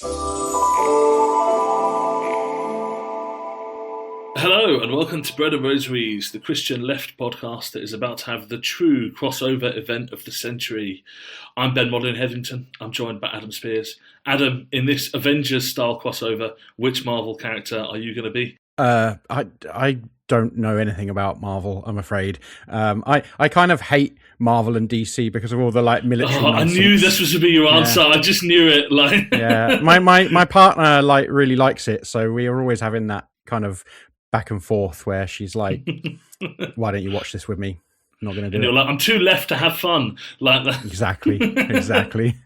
Hello and welcome to Bread and Rosaries, the Christian Left podcast that is about to have the true crossover event of the century. I'm Ben Modlin-Hetherington. I'm joined by Adam Spears. Adam, in this Avengers-style crossover, which Marvel character are you going to be? I don't know anything about Marvel, I'm afraid. I kind of hate Marvel and DC because of all the military nonsense. I knew this was to be your answer. Yeah. I just knew it. Yeah, my partner really likes it, so we are always having that kind of back and forth where she's like, "Why don't you watch this with me?" I'm not going to do it. You're like, "I'm too left to have fun," like that. Exactly.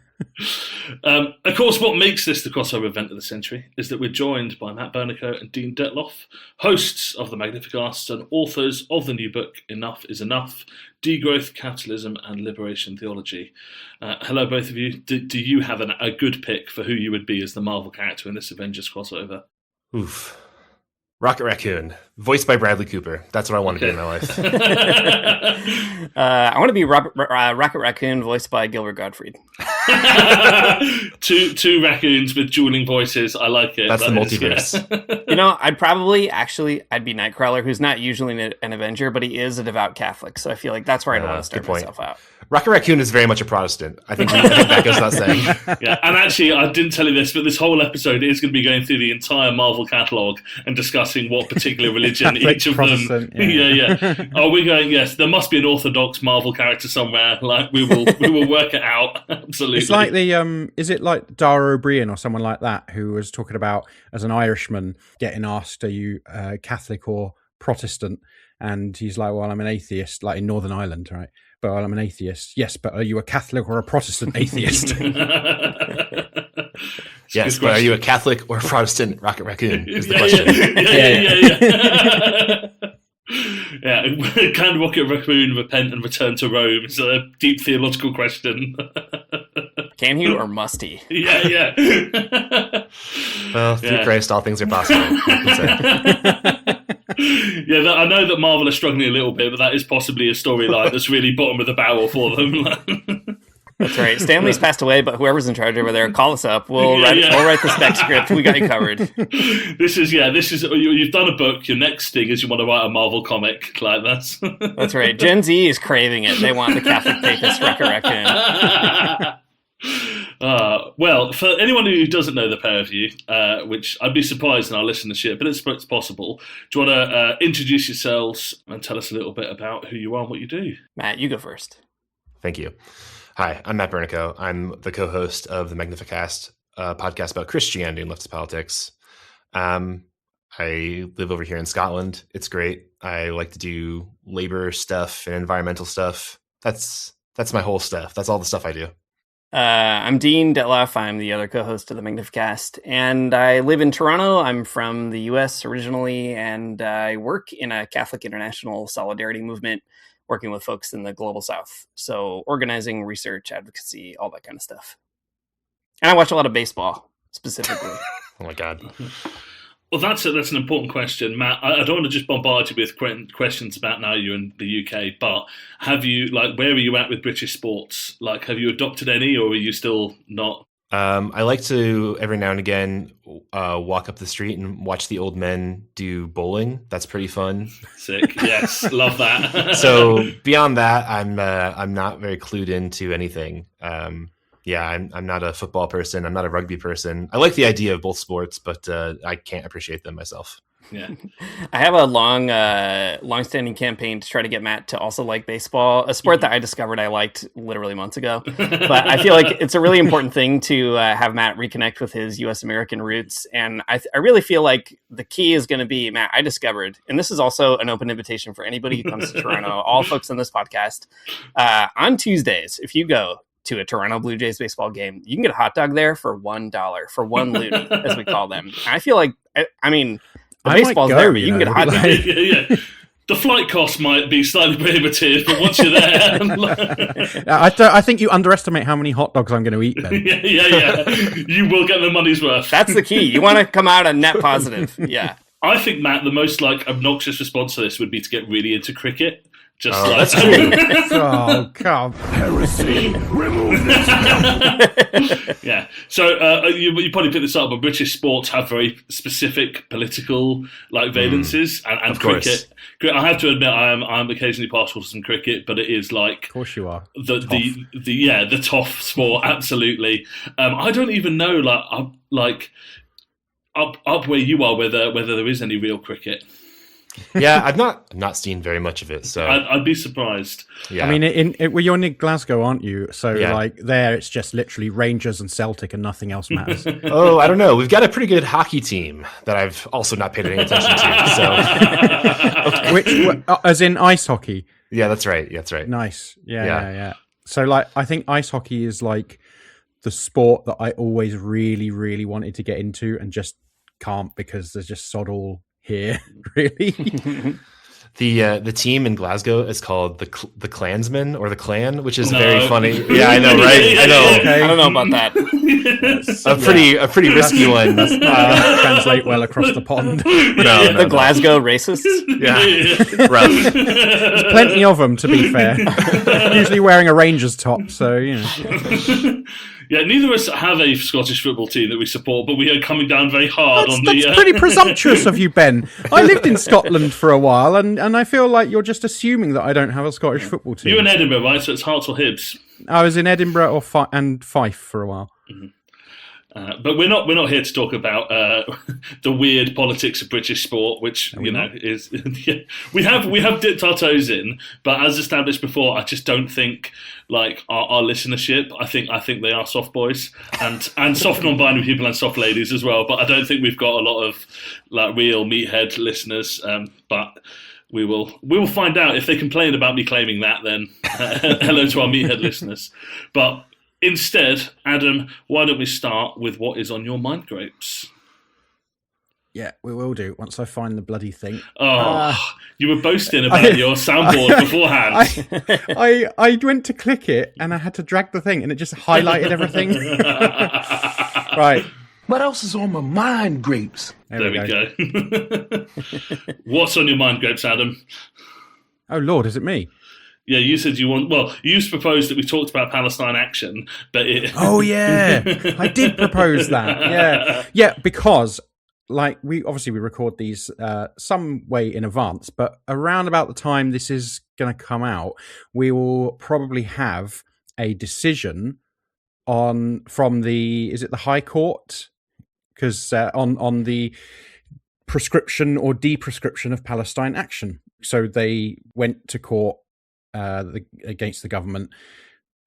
Of course, what makes this the crossover event of the century is that we're joined by Matt Bernico and Dean Dettloff, hosts of the Magnificast and authors of the new book, Enough is Enough, Degrowth, Capitalism and Liberation Theology. Hello, both of you. Do you have a good pick for who you would be as the Marvel character in this Avengers crossover? Oof. Rocket Raccoon, voiced by Bradley Cooper. That's what I want to be in my life. I want to be Rocket Raccoon, voiced by Gilbert Gottfried. two raccoons with dueling voices. I like it. That's the multiverse. Yeah. I'd be Nightcrawler, who's not usually an Avenger, but he is a devout Catholic. So I feel like that's where I'd want to start myself out. Rocket Raccoon is very much a Protestant. I think that goes without saying. Yeah, and actually, I didn't tell you this, but this whole episode is going to be going through the entire Marvel catalogue and discussing what particular religion each of them. Yeah. Oh, we're going. Yes, there must be an Orthodox Marvel character somewhere. We will work it out. Absolutely. It's like is it like Dara O'Brien or someone like that who was talking about, as an Irishman, getting asked, "Are you Catholic or Protestant?" And he's like, "Well, I'm an atheist," like in Northern Ireland, right? "But I'm an atheist." "Yes, but are you a Catholic or a Protestant atheist?" Yes, but are you a Catholic or a Protestant Rocket Raccoon is the question. Yeah. Can Rocket Raccoon repent and return to Rome? It's a deep theological question. Can he or must he? Yeah. Well, through Christ, all things are possible. Yeah, I know that Marvel are struggling a little bit, but that is possibly a storyline that's really bottom of the barrel for them. That's right. Stanley's passed away, but whoever's in charge over there, call us up. We'll write the spec script. We got you covered. This is you've done a book. Your next thing is you want to write a Marvel comic like that. That's right. Gen Z is craving it. They want the Catholic papist Rocket Raccoon. Well, for anyone who doesn't know the pair of you, which I'd be surprised in our listenership, but it's possible, do you want to introduce yourselves and tell us a little bit about who you are and what you do? Matt, you go first. Thank you. Hi, I'm Matt Bernico. I'm the co-host of the Magnificast podcast about Christianity and leftist politics. I live over here in Scotland. It's great. I like to do labor stuff and environmental stuff. That's my whole stuff. That's all the stuff I do. I'm Dean Dettloff. I'm the other co-host of the Magnificast, and I live in Toronto. I'm from the U.S. originally, and I work in a Catholic international solidarity movement, working with folks in the global south. So organizing, research, advocacy, all that kind of stuff. And I watch a lot of baseball, specifically. Oh my God. Well, that's an important question, Matt. I don't want to just bombard you with questions about now you're in the UK, but have you, where are you at with British sports? Have you adopted any, or are you still not? I like to, every now and again, walk up the street and watch the old men do bowling. That's pretty fun. Sick. Yes, love that. So beyond that, I'm not very clued into anything. I'm not a football person. I'm not a rugby person. I like the idea of both sports, but I can't appreciate them myself. Yeah, I have a long-standing campaign to try to get Matt to also like baseball, a sport that I discovered I liked literally months ago. But I feel like it's a really important thing to have Matt reconnect with his U.S. American roots. And I really feel like the key is going to be, Matt, I discovered, and this is also an open invitation for anybody who comes to Toronto, all folks on this podcast, on Tuesdays, if you go to a Toronto Blue Jays baseball game, you can get a hot dog there for $1, for one loony, as we call them. And I feel like, the baseball's there, but you can get a hot dog. Yeah. The flight cost might be slightly prohibitive, but once you're there... I think you underestimate how many hot dogs I'm going to eat then. Yeah. You will get the money's worth. That's the key. You want to come out a net positive. Yeah. I think, Matt, the most obnoxious response to this would be to get really into cricket. Just that's true. Oh, come. Heresy, remove this. Yeah. So you probably picked this up, but British sports have very specific political valences, and Of course. cricket. I have to admit, I'm occasionally partial to some cricket, but it is like Of course you are. the tough sport. Absolutely. I don't even know up where you are whether there is any real cricket. Yeah, I've not seen very much of it, so I'd be surprised. yeah. I mean, well, you're in Glasgow, aren't you? So, Yeah. there it's just literally Rangers and Celtic and nothing else matters. I don't know. We've got a pretty good hockey team that I've also not paid any attention to. So, Which, as in ice hockey? yeah, that's right. That's right. Nice. Yeah. Yeah. So, I think ice hockey is the sport that I always really, really wanted to get into and just can't because there's just sod all here, really. The team in Glasgow is called the Klansmen or the Clan, which is very funny. Yeah, I know, right? I know. Okay. I don't know about that. A pretty risky one. Translate well across the pond. No, The Glasgow racists. Yeah, rough. There's plenty of them, to be fair. Usually wearing a Rangers top, so Yeah, neither of us have a Scottish football team that we support, but we are coming down very hard on That's the. pretty presumptuous of you, Ben. I lived in Scotland for a while, and I feel like you're just assuming that I don't have a Scottish football team. You're in Edinburgh, right? So it's Hearts or Hibs. I was in Edinburgh and Fife for a while. But we're not here to talk about the weird politics of British sport, which is we have dipped our toes in, but as established before, I just don't think our listenership. I think they are soft boys and soft non-binary people and soft ladies as well. But I don't think we've got a lot of real meathead listeners. But we will find out. If they complain about me claiming that, then hello to our meathead listeners. But instead, Adam, why don't we start with what is on your mind grapes? Yeah, we will do once I find the bloody thing. You were boasting about your soundboard beforehand. I went to click it and I had to drag the thing and it just highlighted everything. Right. What else is on my mind, grapes? There we go. What's on your mind grapes, Adam? Oh, Lord, is it me? Yeah, you said you proposed that we talked about Palestine action, but Oh, yeah. I did propose that. Yeah. Yeah, because we record these some way in advance, but around about the time this is going to come out, we will probably have a decision from the High Court? Because on the prescription or deprescription of Palestine action. So they went to court against the government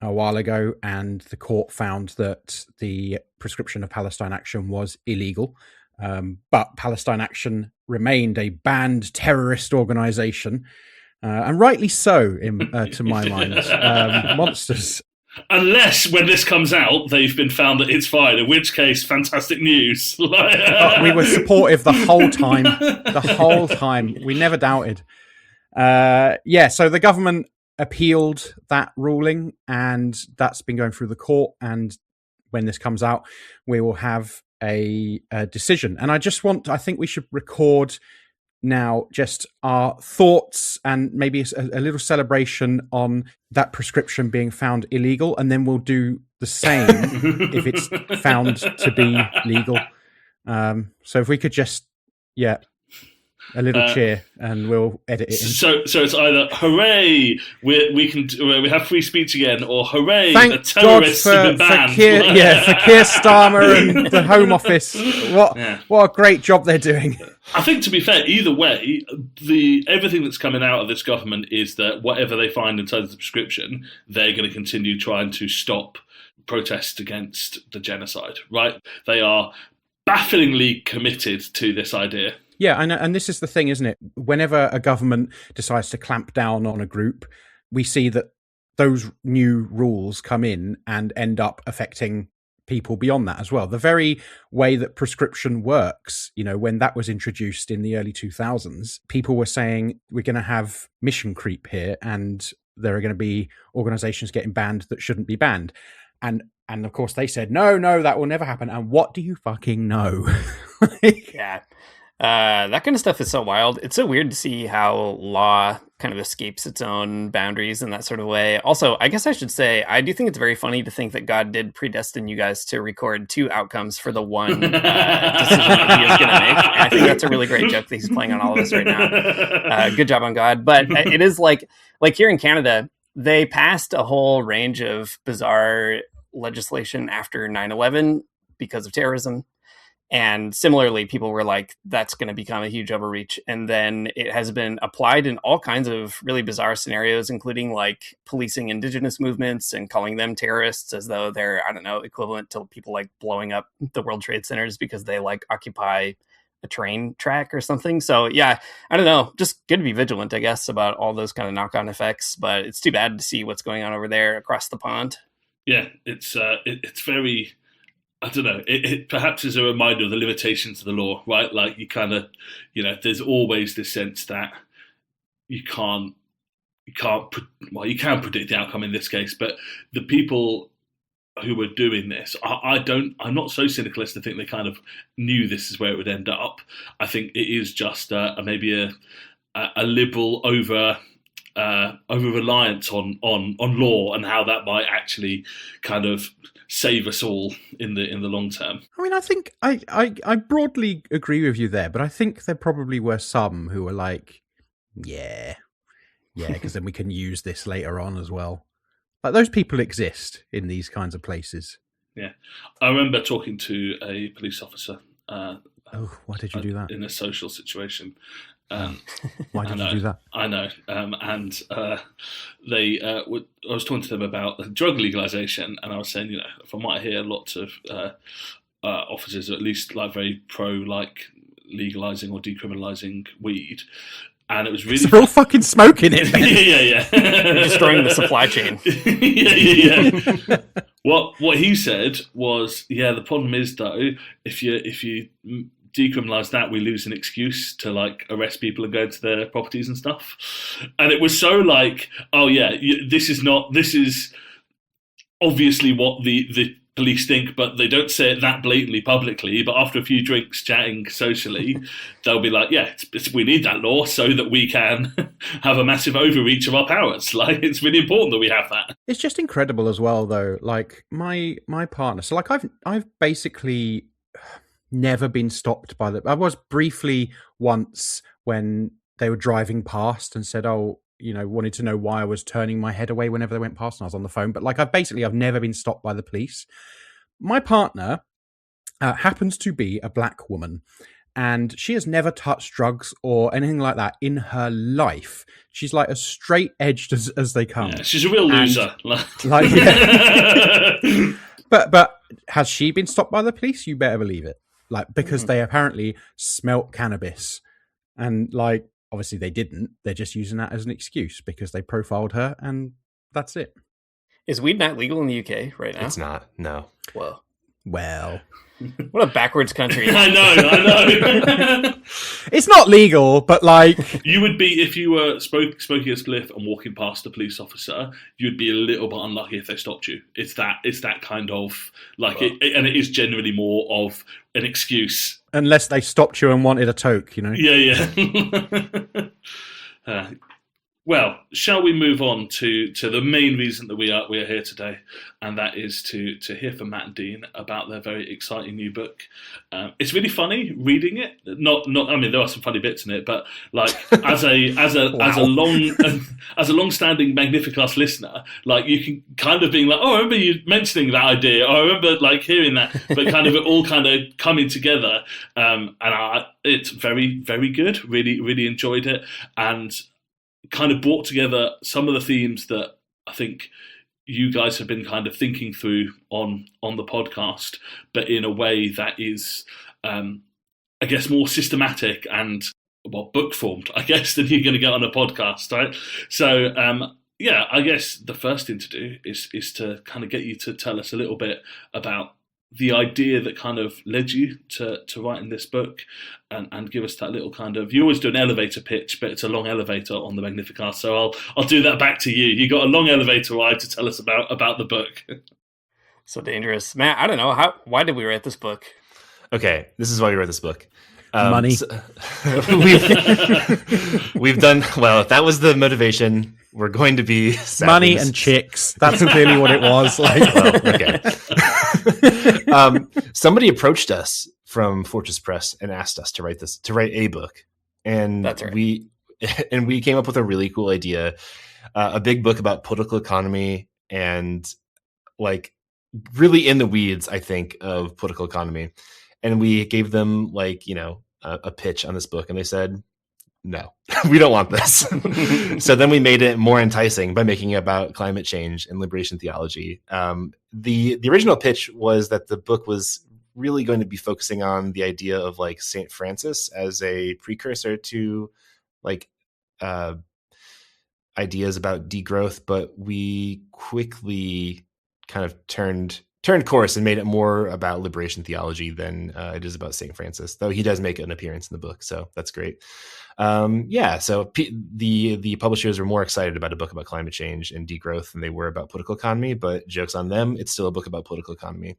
a while ago, and the court found that the prescription of Palestine action was illegal. But Palestine Action remained a banned terrorist organization, and rightly so, to my mind. Monsters. Unless, when this comes out, they've been found that it's fine, in which case, fantastic news. We were supportive the whole time. The whole time. We never doubted. So the government appealed that ruling, and that's been going through the court, and when this comes out, we will have a decision. And I think we should record now just our thoughts and maybe a little celebration on that prescription being found illegal, and then we'll do the same if it's found to be legal. So if we could just, a little cheer, and we'll edit it in. So it's either hooray, we have free speech again, or hooray, thank the terrorists have been banned. For Keir Starmer and the Home Office. What a great job they're doing. I think, to be fair, either way, everything that's coming out of this government is that whatever they find in terms of the prescription, they're going to continue trying to stop protests against the genocide. Right? They are bafflingly committed to this idea. Yeah, I know, and this is the thing, isn't it? Whenever a government decides to clamp down on a group, we see that those new rules come in and end up affecting people beyond that as well. The very way that prescription works, when that was introduced in the early 2000s, people were saying we're going to have mission creep here, and there are going to be organizations getting banned that shouldn't be banned. And of course they said, no, that will never happen. And what do you fucking know? Yeah. That kind of stuff is so wild. It's so weird to see how law kind of escapes its own boundaries in that sort of way. Also, I guess I should say, I do think it's very funny to think that God did predestine you guys to record two outcomes for the one decision that he is going to make. And I think that's a really great joke that he's playing on all of us right now. Good job on God. But it is like here in Canada, they passed a whole range of bizarre legislation after 9/11 because of terrorism. And similarly, people were like, that's going to become a huge overreach. And then it has been applied in all kinds of really bizarre scenarios, including like policing indigenous movements and calling them terrorists as though they're, I don't know, equivalent to people like blowing up the World Trade Centers because they like occupy a train track or something. So yeah, I don't know, just good to be vigilant, I guess, about all those kind of knock-on effects. But it's too bad to see what's going on over there across the pond. Yeah, it's very... I don't know. It perhaps is a reminder of the limitations of the law, right? Like you kind of, there's always this sense that you can predict the outcome in this case, but the people who were doing this, I'm not so cynical as to think they kind of knew this is where it would end up. I think it is just maybe a liberal over reliance on law and how that might actually kind of save us all in the long term. I mean, I think I broadly agree with you there, but I think there probably were some who were like, yeah, because then we can use this later on as well. Like those people exist in these kinds of places. Yeah, I remember talking to a police officer. Why did you do that? In a social situation. Why did you do that? I know. And they, I was talking to them about drug legalization, and I was saying, if I might hear lots of officers, at least like very pro, like legalizing or decriminalizing weed, and it was really they're all fucking smoking it. yeah. Destroying the supply chain. yeah. What he said was, the problem is though, if you decriminalize that, we lose an excuse to like arrest people and go into their properties and stuff. And it was so like, oh yeah, this is obviously what the police think, but they don't say it that blatantly publicly. But after a few drinks chatting socially, they'll be like, yeah, we need that law so that we can have a massive overreach of our powers. Like, it's really important that we have that. It's just incredible as well, though. Like my partner. So like I've basically never been stopped by I was briefly once when they were driving past and said, wanted to know why I was turning my head away whenever they went past, and I was on the phone. But like I've never been stopped by the police. My partner happens to be a black woman, and she has never touched drugs or anything like that in her life. She's like as straight edged as they come. Yeah, she's a real loser. But has she been stopped by the police? You better believe it. Like, because they apparently smelt cannabis, and like, obviously they didn't. They're just using that as an excuse because they profiled her, and that's it. Is weed not legal in the UK right now? It's not. No. Whoa. Well, what a backwards country. I know. It's not legal, but like, you would be, if you were smoking a spliff and walking past a police officer, you'd be a little bit unlucky if they stopped you. It's that kind of like, and it is generally more of an excuse. Unless they stopped you and wanted a toke, Yeah. Well, shall we move on to the main reason that we are here today, and that is to hear from Matt and Dean about their very exciting new book. It's really funny reading it. Not. I mean, there are some funny bits in it, but like as a long-standing Magnificast listener, like you can kind of being like, oh, I remember you mentioning that idea, or I remember like hearing that, but kind of it all kind of coming together. It's very, very good. Really, really enjoyed it, and kind of brought together some of the themes that I think you guys have been kind of thinking through on the podcast, but in a way that is, I guess, more systematic and book formed, I guess, than you're going to get on a podcast, right? So, I guess the first thing to do is to kind of get you to tell us a little bit about the idea that kind of led you to writing this book, and give us that little kind of, you always do an elevator pitch, but it's a long elevator on the Magnificast, so I'll do that back to you. You got a long elevator ride to tell us about the book. So dangerous. Matt, I don't know, why did we write this book? Okay, this is why we wrote this book. Money. We've done well. If that was the motivation, we're going to be money and chicks. That's clearly what it was. Somebody approached us from Fortress Press and asked us to write a book, and That's right. we came up with a really cool idea, a big book about political economy and like really in the weeds, I think, of political economy. And we gave them a pitch on this book, and they said, no, we don't want this. So then we made it more enticing by making it about climate change and liberation theology. The original pitch was that the book was really going to be focusing on the idea of like St. Francis as a precursor to ideas about degrowth, but we quickly kind of turned course and made it more about liberation theology than it is about St. Francis, though he does make an appearance in the book, so that's great. So the publishers were more excited about a book about climate change and degrowth than they were about political economy, but joke's on them, it's still a book about political economy,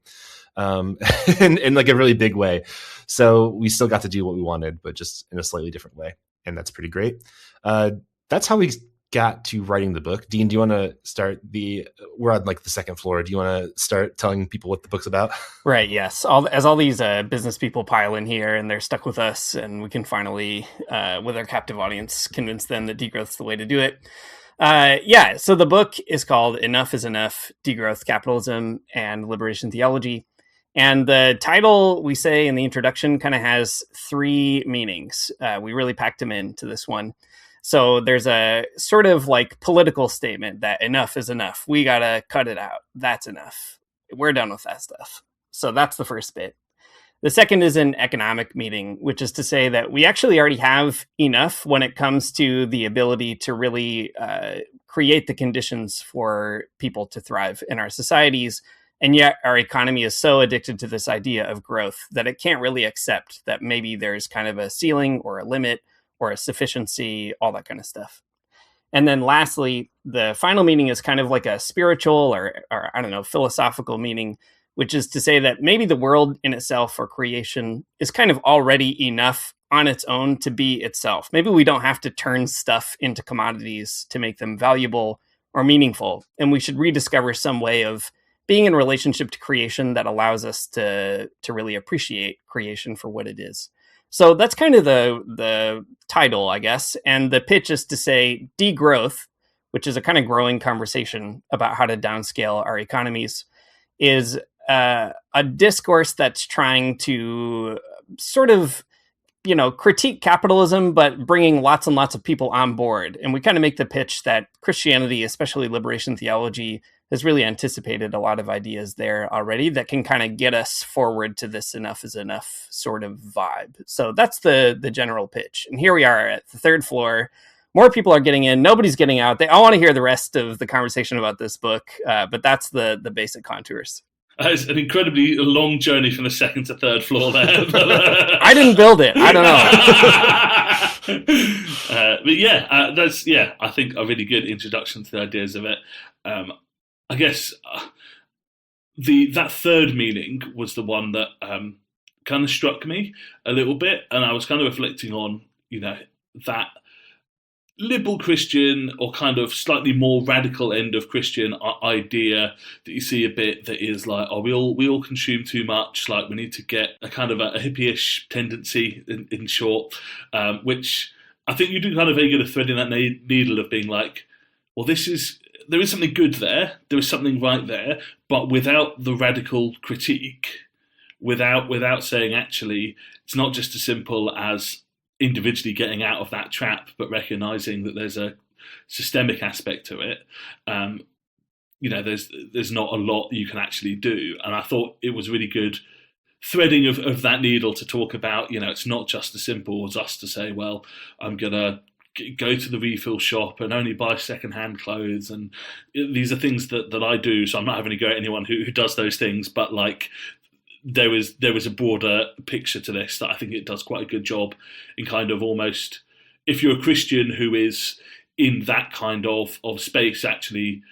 in like a really big way. So we still got to do what we wanted, but just in a slightly different way, and that's pretty great. That's how we got to writing the book. Dean, do you want to start we're on like the second floor. Do you want to start telling people what the book's about? Right. Yes. As all these business people pile in here and they're stuck with us, and we can finally, with our captive audience, convince them that degrowth's the way to do it. So the book is called Enough is Enough, Degrowth, Capitalism and Liberation Theology. And the title, we say in the introduction, kind of has three meanings. We really packed them into this one. So there's a sort of like political statement that enough is enough. We got to cut it out. That's enough. We're done with that stuff. So that's the first bit. The second is an economic meaning, which is to say that we actually already have enough when it comes to the ability to really create the conditions for people to thrive in our societies. And yet our economy is so addicted to this idea of growth that it can't really accept that maybe there's kind of a ceiling or a limit or a sufficiency, all that kind of stuff. And then lastly, the final meaning is kind of like a spiritual or I don't know, philosophical meaning, which is to say that maybe the world in itself or creation is kind of already enough on its own to be itself. Maybe we don't have to turn stuff into commodities to make them valuable or meaningful. And we should rediscover some way of being in relationship to creation that allows us to really appreciate creation for what it is. So that's kind of the title, I guess. And the pitch is to say degrowth, which is a kind of growing conversation about how to downscale our economies, is a discourse that's trying to sort of, critique capitalism, but bringing lots and lots of people on board. And we kind of make the pitch that Christianity, especially liberation theology, has really anticipated a lot of ideas there already that can kind of get us forward to this enough is enough sort of vibe. So that's the general pitch. And here we are at the third floor. More people are getting in. Nobody's getting out. They all want to hear the rest of the conversation about this book. But that's the basic contours. It's an incredibly long journey from the second to third floor there. I didn't build it. I don't know. I think a really good introduction to the ideas of it. I guess that third meaning was the one that kind of struck me a little bit, and I was kind of reflecting on, that liberal Christian or kind of slightly more radical end of Christian idea that you see a bit that is like, we all consume too much, like we need to get a kind of a hippie-ish tendency in short, which I think you do kind of very good at threading that needle of being like, well, there is something good there, there is something right there, but without the radical critique, without saying actually it's not just as simple as individually getting out of that trap, but recognizing that there's a systemic aspect to it. There's not a lot you can actually do, and I thought it was really good threading of that needle to talk about. It's not just as simple as us to say, well, I'm gonna go to the refill shop and only buy secondhand clothes, and these are things that I do, so I'm not having to go at anyone who does those things, but like there is a broader picture to this that I think it does quite a good job in kind of almost, if you're a Christian who is in that kind of space, actually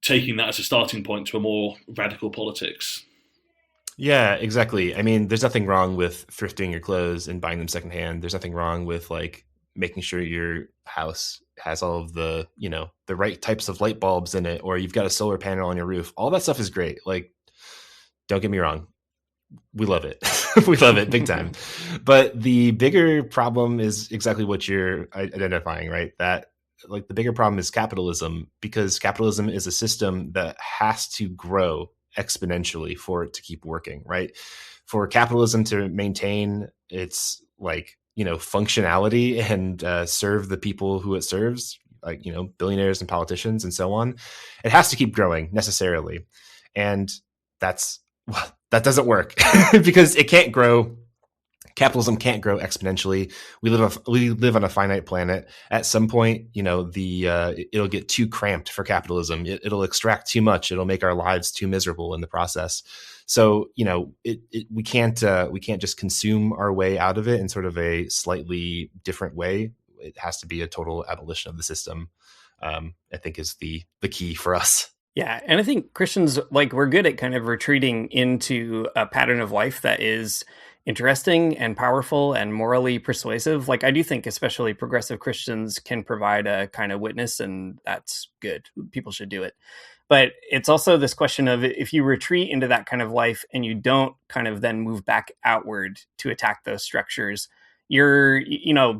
taking that as a starting point to a more radical politics. Yeah, exactly. I mean, there's nothing wrong with thrifting your clothes and buying them secondhand. There's nothing wrong with like making sure your house has all of the, the right types of light bulbs in it, or you've got a solar panel on your roof. All that stuff is great. Like, don't get me wrong. We love it. We love it big time. But the bigger problem is exactly what you're identifying, right? That like the bigger problem is capitalism, because capitalism is a system that has to grow exponentially for it to keep working, right? For capitalism to maintain its like, functionality and serve the people who it serves, like, billionaires and politicians and so on, it has to keep growing necessarily. And that's that doesn't work because it can't grow. Capitalism can't grow exponentially. We live on a finite planet. At some point, it'll get too cramped for capitalism. It'll extract too much. It'll make our lives too miserable in the process. So, we can't just consume our way out of it in sort of a slightly different way. It has to be a total abolition of the system. I think is the key for us. Yeah, and I think Christians, like, we're good at kind of retreating into a pattern of life that is interesting and powerful and morally persuasive. Like, I do think especially progressive Christians can provide a kind of witness, and that's good. People should do it. But it's also this question of if you retreat into that kind of life and you don't kind of then move back outward to attack those structures, your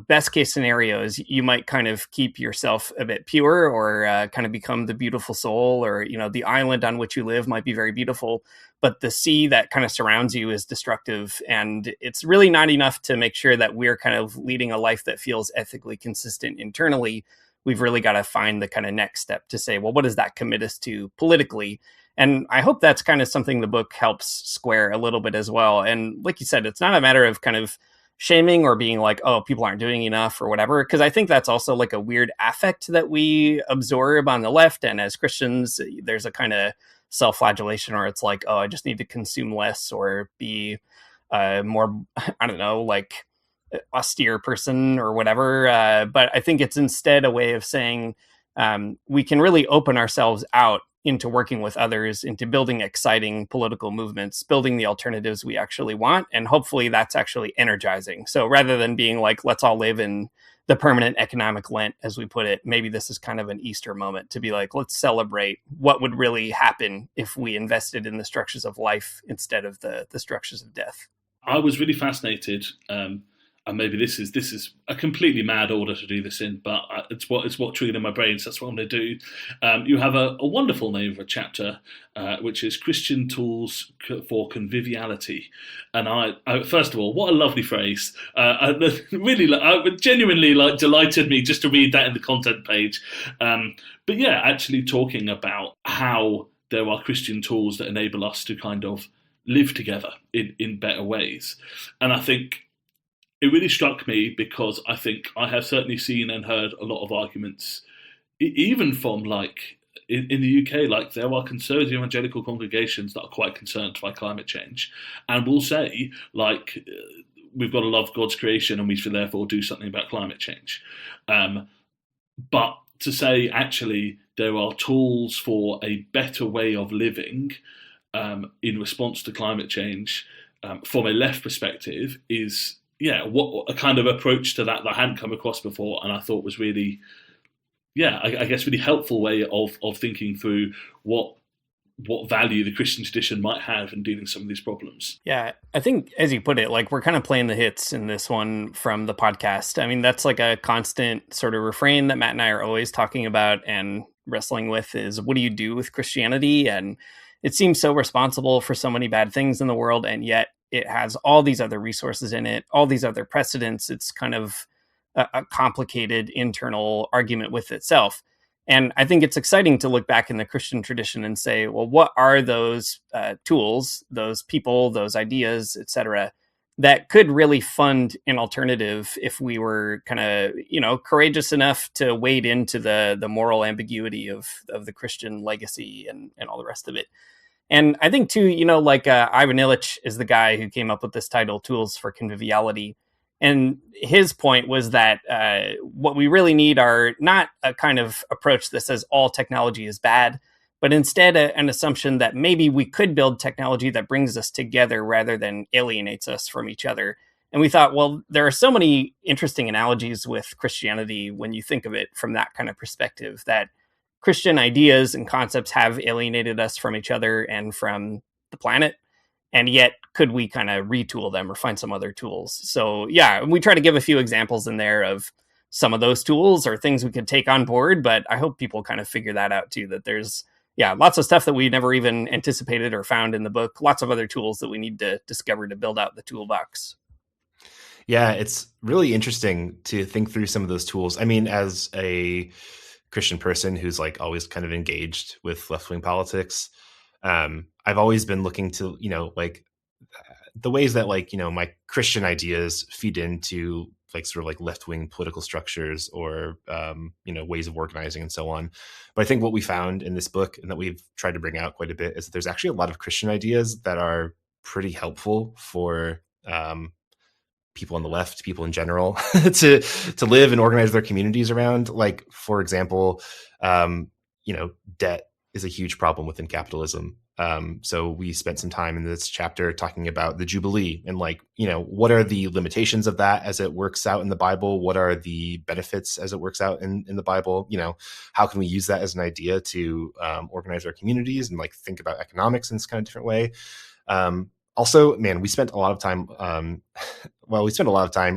best case scenario is you might kind of keep yourself a bit pure, or kind of become the beautiful soul, or the island on which you live might be very beautiful, but the sea that kind of surrounds you is destructive. And it's really not enough to make sure that we're kind of leading a life that feels ethically consistent internally. We've really got to find the kind of next step to say, well, what does that commit us to politically? And I hope that's kind of something the book helps square a little bit as well. And like you said, it's not a matter of kind of shaming or being like, oh, people aren't doing enough or whatever, because I think that's also like a weird affect that we absorb on the left. And as Christians, there's a kind of self-flagellation where it's like, oh, I just need to consume less or be more, I don't know, like austere person or whatever. But I think it's instead a way of saying we can really open ourselves out into working with others, into building exciting political movements, building the alternatives we actually want. And hopefully that's actually energizing. So rather than being like, let's all live in the permanent economic Lent, as we put it, maybe this is kind of an Easter moment to be like, let's celebrate what would really happen if we invested in the structures of life instead of the structures of death. I was really fascinated, and maybe this is a completely mad order to do this in, but it's what triggered in my brain, so that's what I'm going to do. You have a wonderful name for a chapter, which is Christian Tools for Conviviality. And I first of all, what a lovely phrase! I genuinely delighted me just to read that in the content page. But yeah, actually talking about how there are Christian tools that enable us to kind of live together in better ways, and I think it really struck me because I think I have certainly seen and heard a lot of arguments, even from like in the UK, like there are conservative evangelical congregations that are quite concerned by climate change and will say like we've got to love God's creation and we should therefore do something about climate change. But to say actually there are tools for a better way of living in response to climate change from a left perspective is what a kind of approach to that I hadn't come across before, and I thought was really, I guess really helpful way of thinking through what value the Christian tradition might have in dealing with some of these problems. Yeah, I think, as you put it, like we're kind of playing the hits in this one from the podcast. I mean, that's like a constant sort of refrain that Matt and I are always talking about and wrestling with is what do you do with Christianity? And it seems so responsible for so many bad things in the world, and yet it has all these other resources in it, all these other precedents. It's kind of a complicated internal argument with itself. And I think it's exciting to look back in the Christian tradition and say, well, what are those tools, those people, those ideas, et cetera, that could really fund an alternative if we were kind of, courageous enough to wade into the moral ambiguity of the Christian legacy and all the rest of it. And I think, too, Ivan Illich is the guy who came up with this title, Tools for Conviviality. And his point was that what we really need are not a kind of approach that says all technology is bad, but instead an assumption that maybe we could build technology that brings us together rather than alienates us from each other. And we thought, well, there are so many interesting analogies with Christianity when you think of it from that kind of perspective, that Christian ideas and concepts have alienated us from each other and from the planet. And yet, could we kind of retool them or find some other tools? So yeah, we try to give a few examples in there of some of those tools or things we could take on board. But I hope people kind of figure that out too, that there's lots of stuff that we never even anticipated or found in the book. Lots of other tools that we need to discover to build out the toolbox. Yeah, it's really interesting to think through some of those tools. I mean, as a Christian person who's like always kind of engaged with left-wing politics, I've always been looking to, like the ways that like, my Christian ideas feed into like sort of like left-wing political structures or, ways of organizing and so on. But I think what we found in this book and that we've tried to bring out quite a bit is that there's actually a lot of Christian ideas that are pretty helpful for, people on the left, people in general, to live and organize their communities around. Like, for example, debt is a huge problem within capitalism. So we spent some time in this chapter talking about the Jubilee and like, what are the limitations of that as it works out in the Bible? What are the benefits as it works out in the Bible? How can we use that as an idea to organize our communities and like think about economics in this kind of different way? Also, man, we spent a lot of time,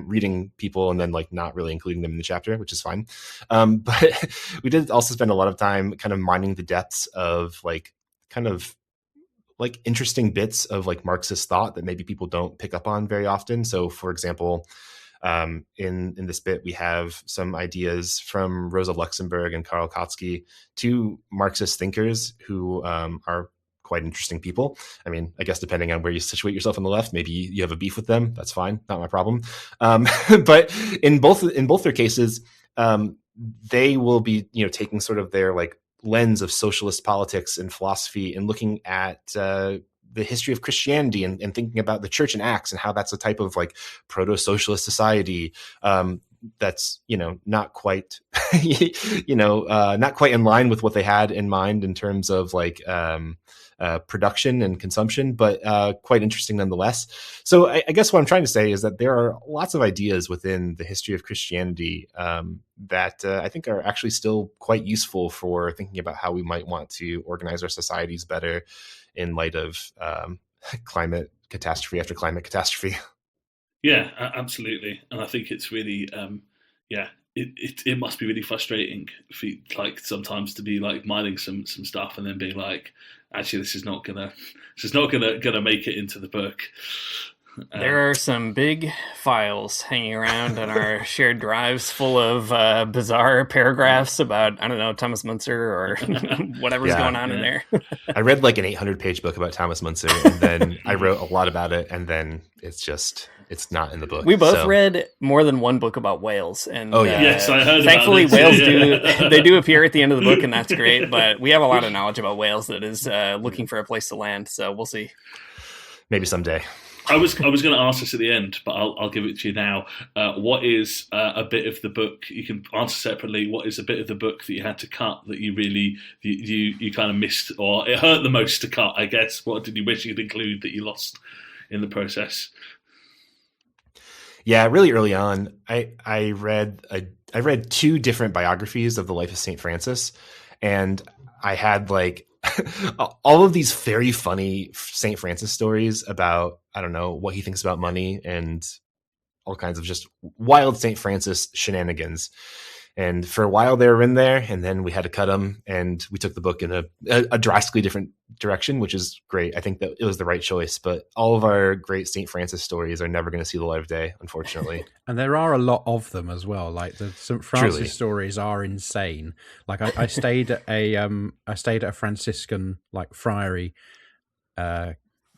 reading people and then like not really including them in the chapter, which is fine. But we did also spend a lot of time kind of mining the depths of like kind of like interesting bits of like Marxist thought that maybe people don't pick up on very often. So for example, in this bit, we have some ideas from Rosa Luxemburg and Karl Kautsky, two Marxist thinkers who are quite interesting people. I mean, I guess depending on where you situate yourself on the left, maybe you have a beef with them. That's fine, not my problem. But in both their cases, they will be taking sort of their like lens of socialist politics and philosophy and looking at the history of Christianity and thinking about the church in Acts and how that's a type of like proto-socialist society that's not quite not quite in line with what they had in mind in terms of like production and consumption, but quite interesting nonetheless. So I guess what I'm trying to say is that there are lots of ideas within the history of Christianity that I think are actually still quite useful for thinking about how we might want to organize our societies better in light of climate catastrophe after climate catastrophe. Yeah, absolutely. And I think it's really, it must be really frustrating for like sometimes to be like mining some stuff and then being like, actually, this is not gonna make it into the book. There are some big files hanging around on our shared drives full of bizarre paragraphs about, I don't know, Thomas Müntzer or whatever's going on in there. I read like an 800-page book about Thomas Müntzer, and then I wrote a lot about it, and then it's not in the book. We both read more than one book about whales, and yes, I heard. Thankfully, about whales do appear at the end of the book, and that's great. But we have a lot of knowledge about whales that is looking for a place to land. So we'll see. Maybe someday. I was going to ask this at the end, but I'll give it to you now. What is a bit of the book? You can answer separately. What is a bit of the book that you had to cut that you really you kind of missed, or it hurt the most to cut? I guess. What did you wish you'd include that you lost in the process? Yeah, really early on, I read two different biographies of the life of St. Francis, and I had like all of these very funny St. Francis stories about, I don't know, what he thinks about money and all kinds of just wild St. Francis shenanigans. And for a while they were in there, and then we had to cut them, and we took the book in a drastically different direction, which is great. I think that it was the right choice, but all of our great St. Francis stories are never going to see the light of day, unfortunately. And there are a lot of them as well. Like the St. Francis stories are insane. Like I stayed at a Franciscan like friary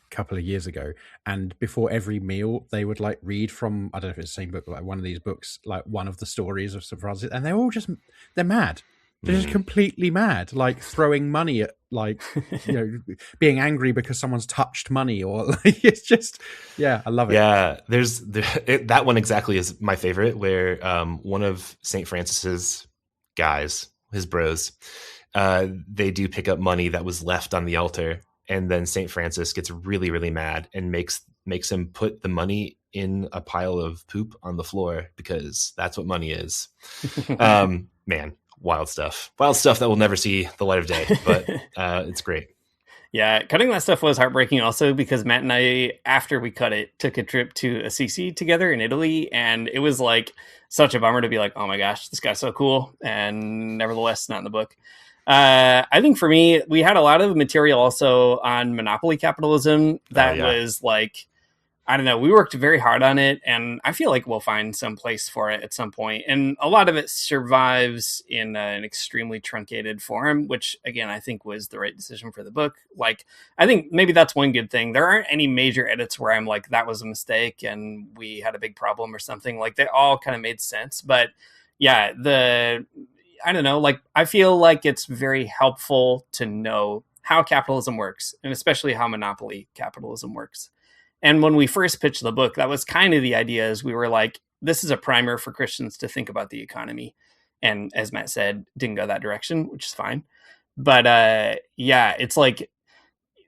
couple of years ago, and before every meal they would like read from, I don't know if it's the same book, like one of these books, like one of the stories of St. Francis, and they're all just, they're mad. They're just completely mad, like throwing money at, like, being angry because someone's touched money, or like, it's just, I love it. Yeah, that one exactly is my favorite, where one of St. Francis's guys, his bros, they do pick up money that was left on the altar. And then St. Francis gets really, really mad and makes him put the money in a pile of poop on the floor, because that's what money is. Man, wild stuff that will never see the light of day, but it's great. Yeah, cutting that stuff was heartbreaking also, because Matt and I, after we cut it, took a trip to Assisi together in Italy, and it was like such a bummer to be like, oh my gosh, this guy's so cool, and nevertheless not in the book. I think for me, we had a lot of material also on monopoly capitalism that was like, I don't know, we worked very hard on it, and I feel like we'll find some place for it at some point. And a lot of it survives in an extremely truncated form, which again, I think was the right decision for the book. Like, I think maybe that's one good thing. There aren't any major edits where I'm like, that was a mistake and we had a big problem or something. Like, they all kind of made sense. But yeah, I don't know, like, I feel like it's very helpful to know how capitalism works, and especially how monopoly capitalism works. And when we first pitched the book, that was kind of the idea, is we were like, this is a primer for Christians to think about the economy. And as Matt said, didn't go that direction, which is fine. But yeah, it's like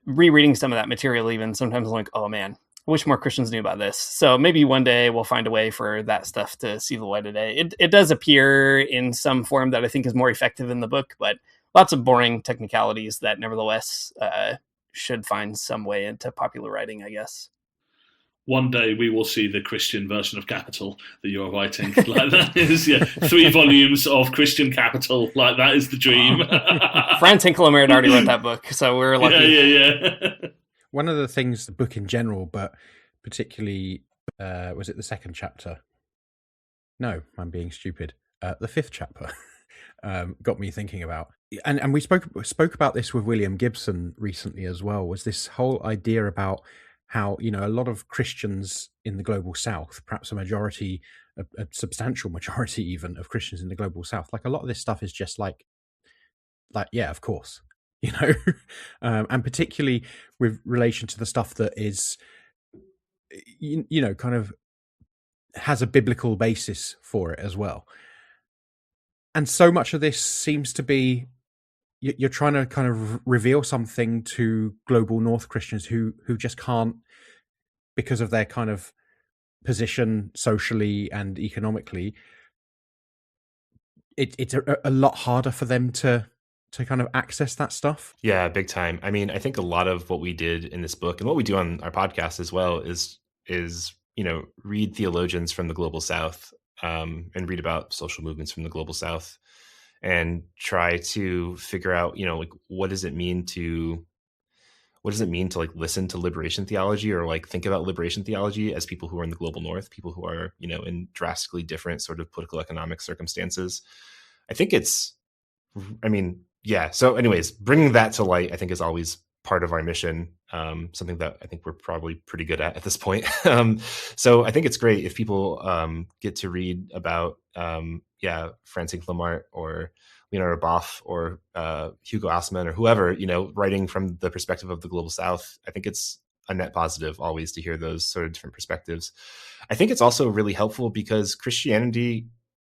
rereading some of that material, even sometimes I'm like, oh man, I wish more Christians knew about this. So maybe one day we'll find a way for that stuff to see the light of day. It does appear in some form that I think is more effective in the book, but lots of boring technicalities that nevertheless should find some way into popular writing, I guess. One day we will see the Christian version of Capital that you're writing. Like, that is 3 volumes of Christian Capital. Like, that is the dream. Franz Hinklemer had already wrote that book, so we're lucky. Yeah. One of the things, the book in general, but particularly, was it the second chapter? No, I'm being stupid. The 5th chapter got me thinking about, and we spoke about this with William Gibson recently as well, was this whole idea about how, you know, a lot of Christians in the global south, perhaps a substantial majority even of Christians in the global south, like, a lot of this stuff is just like, yeah, of course, you know, and particularly with relation to the stuff that is, you know, kind of has a biblical basis for it as well. And so much of this seems to be, you're trying to kind of reveal something to global North Christians who just can't, because of their kind of position socially and economically. It's a lot harder for them to kind of access that stuff. Yeah, big time. I mean, I think a lot of what we did in this book, and what we do on our podcast as well, is you know, read theologians from the global South, and read about social movements from the global South, and try to figure out, you know, like, what does it mean to like listen to liberation theology, or like think about liberation theology as people who are in the global North, people who are, you know, in drastically different sort of political economic circumstances. Yeah. So anyways, bringing that to light, I think, is always part of our mission. Something that I think we're probably pretty good at this point. So I think it's great if people get to read about, Franz Hinklemer or Leonardo Boff or Hugo Assmann or whoever, you know, writing from the perspective of the global South. I think it's a net positive always to hear those sort of different perspectives. I think it's also really helpful because Christianity,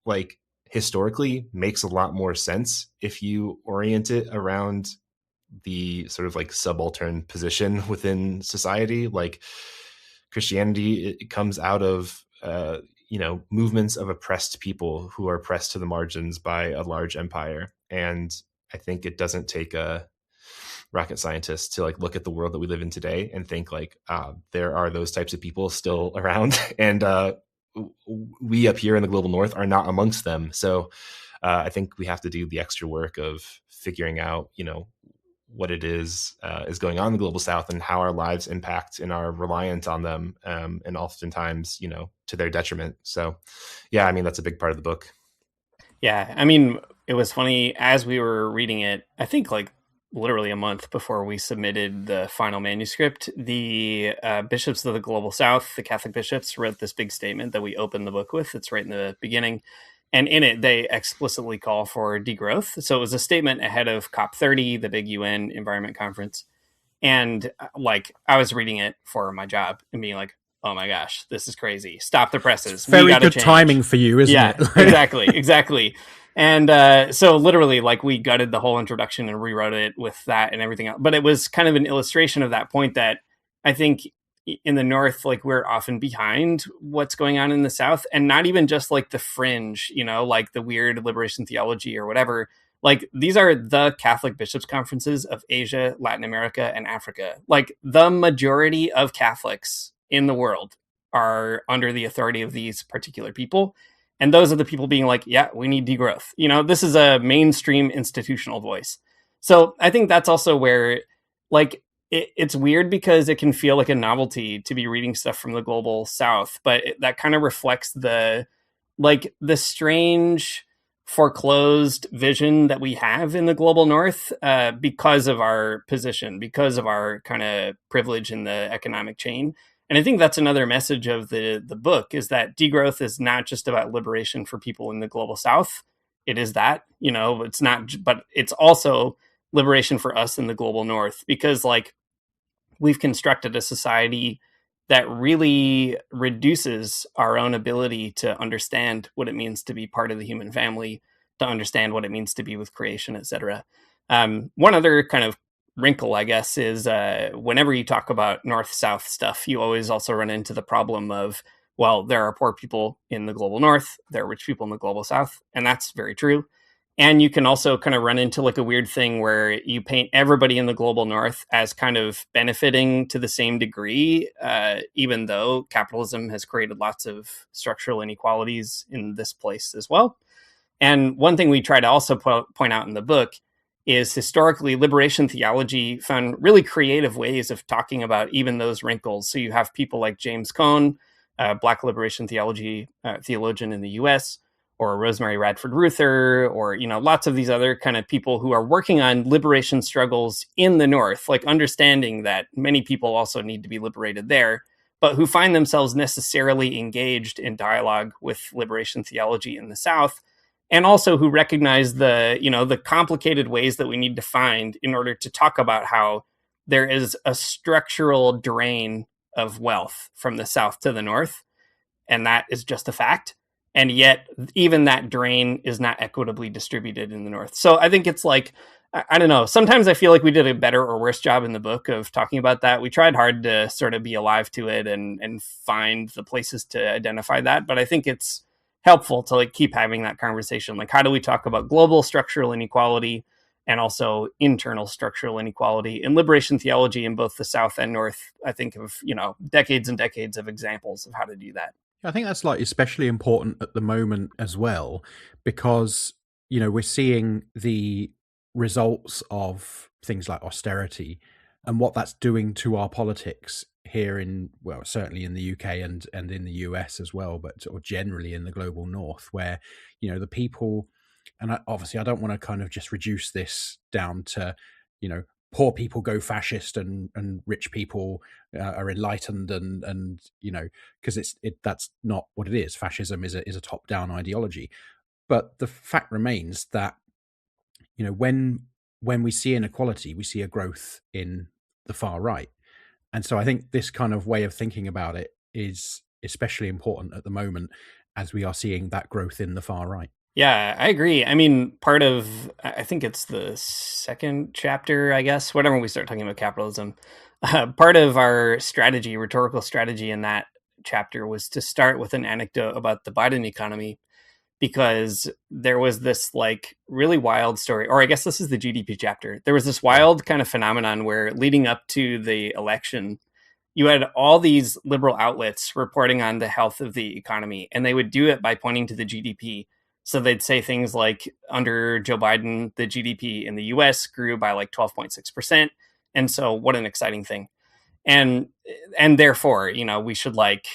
like, historically makes a lot more sense if you orient it around the sort of like subaltern position within society. Like, Christianity, it comes out of you know, movements of oppressed people who are oppressed to the margins by a large empire. And I think it doesn't take a rocket scientist to like look at the world that we live in today and think like, there are those types of people still around, and we up here in the global North are not amongst them. So I think we have to do the extra work of figuring out, you know, what it is going on in the global South and how our lives impact and are reliant on them, and oftentimes, you know, to their detriment. So yeah, I mean, that's a big part of the book. Yeah, I mean, it was funny as we were reading it, I think like literally a month before we submitted the final manuscript, the bishops of the global South, the Catholic bishops, wrote this big statement that we opened the book with. It's right in the beginning. And in it, they explicitly call for degrowth. So it was a statement ahead of COP30, the big UN environment conference. And like, I was reading it for my job and being like, oh my gosh, this is crazy. Stop the presses. It's very good timing for you, isn't it? Yeah, exactly. And so literally, like, we gutted the whole introduction and rewrote it with that and everything else. But it was kind of an illustration of that point that I think in the North, like, we're often behind what's going on in the South, and not even just like the fringe, like the weird liberation theology or whatever. Like, these are the Catholic bishops' conferences of Asia, Latin America, and Africa. Like, the majority of Catholics in the world are under the authority of these particular people. And those are the people being like, yeah, we need degrowth. This is a mainstream institutional voice. So I think that's also where, like, it's weird because it can feel like a novelty to be reading stuff from the global South, but that kind of reflects the strange foreclosed vision that we have in the global North because of our position, because of our kind of privilege in the economic chain. And I think that's another message of the book, is that degrowth is not just about liberation for people in the global South. It is that, it's not, but it's also liberation for us in the global North, because like we've constructed a society that really reduces our own ability to understand what it means to be part of the human family, to understand what it means to be with creation, etc. One other kind of wrinkle, I guess, is whenever you talk about North-South stuff, you always also run into the problem of, well, there are poor people in the global North, there are rich people in the global South, and that's very true. And you can also kind of run into like a weird thing where you paint everybody in the global North as kind of benefiting to the same degree, even though capitalism has created lots of structural inequalities in this place as well. And one thing we try to also point out in the book is historically liberation theology found really creative ways of talking about even those wrinkles. So you have people like James Cone, Black liberation theology theologian in the US, or Rosemary Radford Ruther, or, lots of these other kind of people who are working on liberation struggles in the North, like understanding that many people also need to be liberated there, but who find themselves necessarily engaged in dialogue with liberation theology in the South, and also who recognize the complicated ways that we need to find in order to talk about how there is a structural drain of wealth from the South to the North, and that is just a fact. And yet, even that drain is not equitably distributed in the North. So I think it's like, I don't know, sometimes I feel like we did a better or worse job in the book of talking about that. We tried hard to sort of be alive to it and find the places to identify that. But I think it's helpful to like keep having that conversation. Like, how do we talk about global structural inequality and also internal structural inequality in liberation theology in both the South and North? I think of, decades and decades of examples of how to do that. I think that's like especially important at the moment as well, because, we're seeing the results of things like austerity and what that's doing to our politics here in, well, certainly in the UK and in the US as well, but or generally in the global North, where, the people, and obviously I don't want to kind of just reduce this down to, poor people go fascist and rich people are enlightened and because that's not what it is. Fascism is a top down ideology, but the fact remains that when we see inequality, we see a growth in the far right, and so I think this kind of way of thinking about it is especially important at the moment as we are seeing that growth in the far right. Yeah, I agree. I mean, I think it's the second chapter, I guess, whenever we start talking about capitalism, part of our strategy, rhetorical strategy in that chapter was to start with an anecdote about the Biden economy, because there was this like really wild story, or I guess this is the GDP chapter. There was this wild kind of phenomenon where leading up to the election, you had all these liberal outlets reporting on the health of the economy, and they would do it by pointing to the GDP. So they'd say things like, under Joe Biden, the GDP in the US grew by like 12.6%. And so what an exciting thing. And therefore, we should like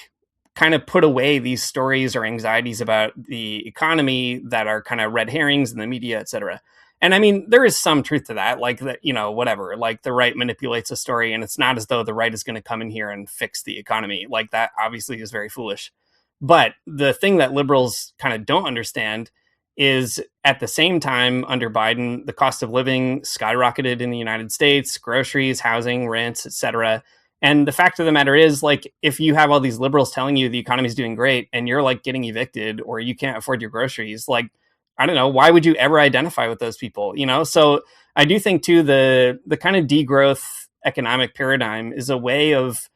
kind of put away these stories or anxieties about the economy that are kind of red herrings in the media, et cetera. And I mean, there is some truth to that, like that, whatever, like the right manipulates a story, and it's not as though the right is going to come in here and fix the economy. Like, that obviously is very foolish. But the thing that liberals kind of don't understand is, at the same time, under Biden, the cost of living skyrocketed in the United States, groceries, housing, rents, etc. And the fact of the matter is, like, if you have all these liberals telling you the economy is doing great and you're like getting evicted or you can't afford your groceries, like, I don't know, why would you ever identify with those people? So I do think too, the kind of degrowth economic paradigm is a way of,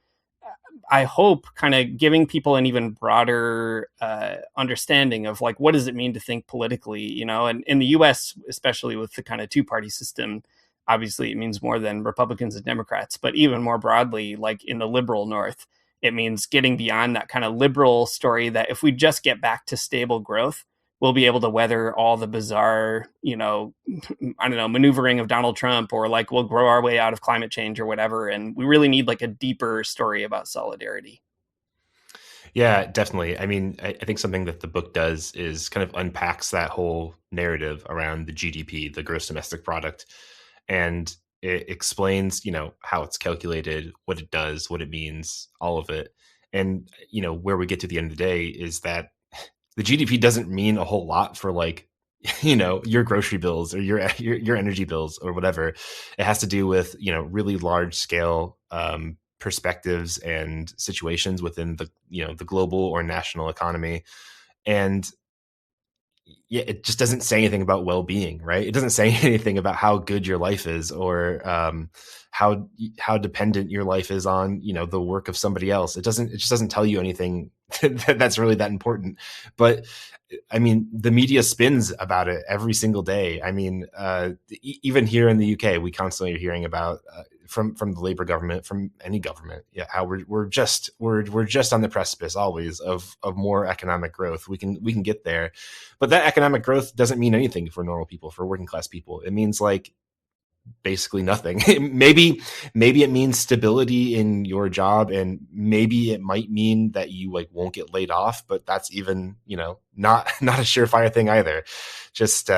I hope, kind of giving people an even broader understanding of like, what does it mean to think politically, and in the US, especially with the kind of two-party system, obviously it means more than Republicans and Democrats, but even more broadly, like in the liberal North, it means getting beyond that kind of liberal story that if we just get back to stable growth, we'll be able to weather all the bizarre, maneuvering of Donald Trump, or like we'll grow our way out of climate change or whatever. And we really need like a deeper story about solidarity. Yeah, definitely. I mean, I think something that the book does is kind of unpacks that whole narrative around the GDP, the gross domestic product. And it explains, how it's calculated, what it does, what it means, all of it. And, where we get to the end of the day is that the GDP doesn't mean a whole lot for like, your grocery bills or your energy bills or whatever. It has to do with, really large scale perspectives and situations within the, the global or national economy. And yeah, it just doesn't say anything about well-being, right? It doesn't say anything about how good your life is, or how dependent your life is on, the work of somebody else. It just doesn't tell you anything that's really that important. But I mean, the media spins about it every single day. I mean, even here in the UK, we constantly are hearing about from the Labour government, from any government, how we're just on the precipice always of more economic growth. We can get there, but that economic growth doesn't mean anything for normal people, for working class people. It means like basically nothing. maybe it means stability in your job, and maybe it might mean that you like won't get laid off, but that's even, not a surefire thing either. Just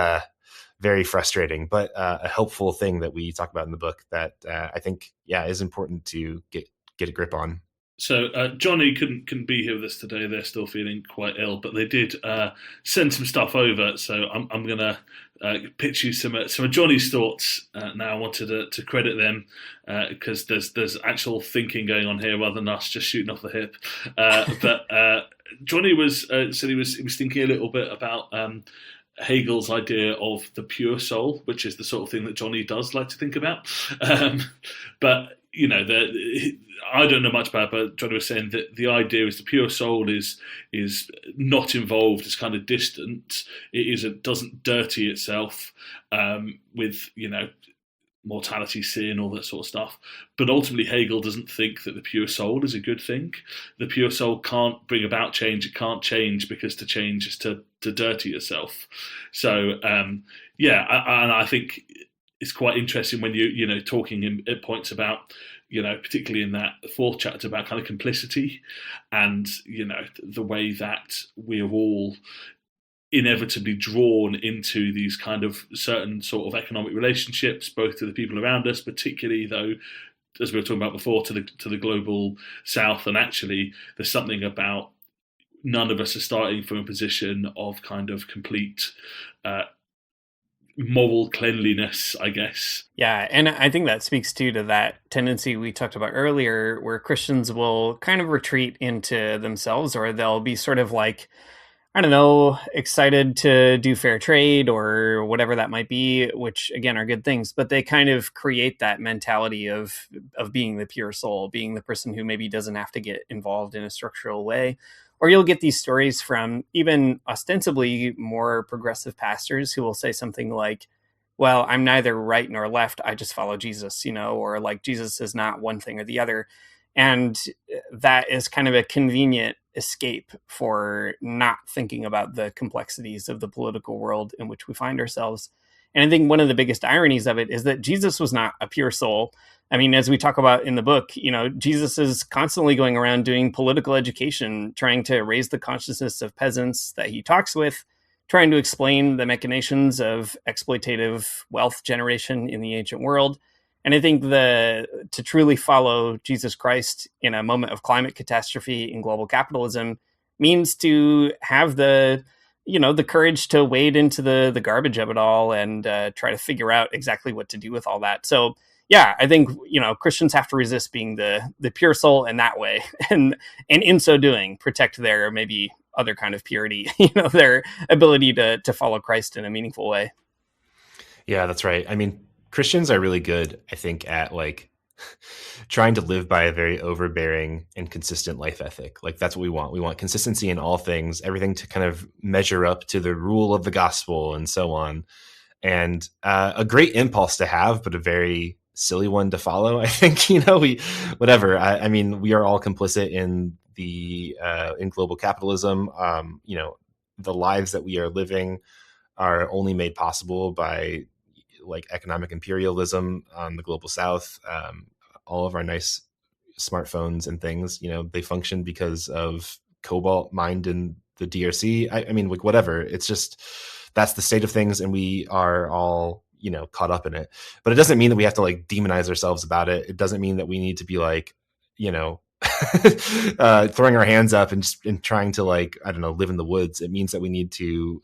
very frustrating, but a helpful thing that we talk about in the book that I think, is important to get a grip on. So Johnny couldn't be here with us today. They're still feeling quite ill, but they did send some stuff over. So I'm going to pitch you some of Johnny's thoughts now. I wanted to credit them because there's actual thinking going on here rather than us just shooting off the hip. But Johnny said he was thinking a little bit about Hegel's idea of the pure soul, which is the sort of thing that Johnny does like to think about. But I don't know much about it, but Johnny was saying that the idea is the pure soul is not involved, it's kind of distant. It doesn't dirty itself with mortality, sin, all that sort of stuff. But ultimately, Hegel doesn't think that the pure soul is a good thing. The pure soul can't bring about change. It can't change because to change is to dirty yourself. So and I think it's quite interesting when you talking at points about, particularly in that fourth chapter, about kind of complicity and, the way that we are all inevitably drawn into these kind of certain sort of economic relationships, both to the people around us, particularly though, as we were talking about before, to the global south. And actually, there's something about none of us are starting from a position of kind of complete moral cleanliness, I guess. Yeah, and I think that speaks to that tendency we talked about earlier, where Christians will kind of retreat into themselves, or they'll be sort of like, I don't know, excited to do fair trade or whatever that might be, which again are good things, but they kind of create that mentality of being the pure soul, being the person who maybe doesn't have to get involved in a structural way. Or you'll get these stories from even ostensibly more progressive pastors who will say something like, well, I'm neither right nor left, I just follow Jesus, or like Jesus is not one thing or the other. And that is kind of a convenient escape for not thinking about the complexities of the political world in which we find ourselves. And I think one of the biggest ironies of it is that Jesus was not a pure soul. I mean, as we talk about in the book, Jesus is constantly going around doing political education, trying to raise the consciousness of peasants that he talks with, trying to explain the machinations of exploitative wealth generation in the ancient world. And I think to truly follow Jesus Christ in a moment of climate catastrophe in global capitalism means to have the courage to wade into the garbage of it all and try to figure out exactly what to do with all that. So yeah, I think, Christians have to resist being the pure soul in that way. And in so doing, protect their maybe other kind of purity, you know, their ability to follow Christ in a meaningful way. Yeah, that's right. I mean, Christians are really good, I think, at like trying to live by a very overbearing and consistent life ethic. Like that's what we want. We want consistency in all things, everything to kind of measure up to the rule of the gospel and so on. And a great impulse to have, but a very silly one to follow. I think, you know, I mean, we are all complicit in in global capitalism. You know, the lives that we are living are only made possible by like economic imperialism on the global south. All of our nice smartphones and things, you know, they function because of cobalt mined in the DRC. I mean, like whatever. It's just, that's the state of things, and we are all, you know, caught up in it. But it doesn't mean that we have to like demonize ourselves about it. It doesn't mean that we need to be like, you know, throwing our hands up and trying to like, I don't know, live in the woods. It means that we need to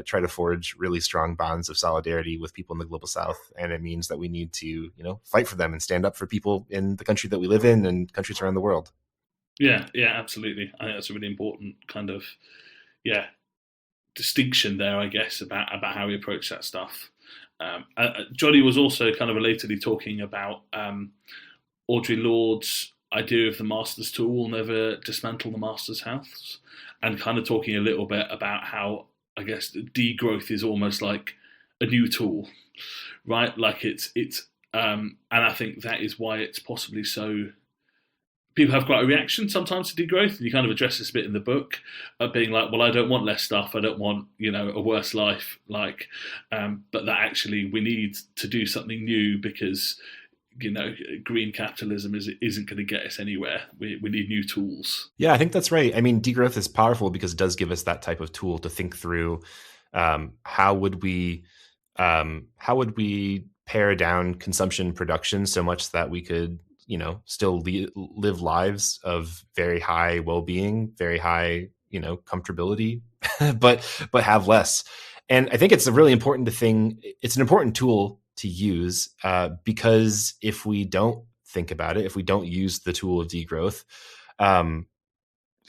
try to forge really strong bonds of solidarity with people in the global south. And it means that we need to, you know, fight for them and stand up for people in the country that we live in and countries around the world. Yeah, absolutely. I think that's a really important kind of, distinction there, I guess, about how we approach that stuff. Johnny was also kind of relatedly talking about Audre Lorde's idea of the master's tool will never dismantle the master's house, and kind of talking a little bit about how, I guess, degrowth is almost like a new tool, right? Like it's and I think that is why it's possibly so. People have quite a reaction sometimes to degrowth. You kind of address this a bit in the book, being like, well, I don't want less stuff. I don't want, you know, a worse life. Like, but that actually we need to do something new because, you know, green capitalism isn't going to get us anywhere. We need new tools. Yeah, I think that's right. I mean, degrowth is powerful because it does give us that type of tool to think through how would we pare down consumption production so much that we could, you know, still live lives of very high well-being, very high, you know, comfortability, but have less. And I think it's a really important thing. It's an important tool to use because if we don't think about it, if we don't use the tool of degrowth,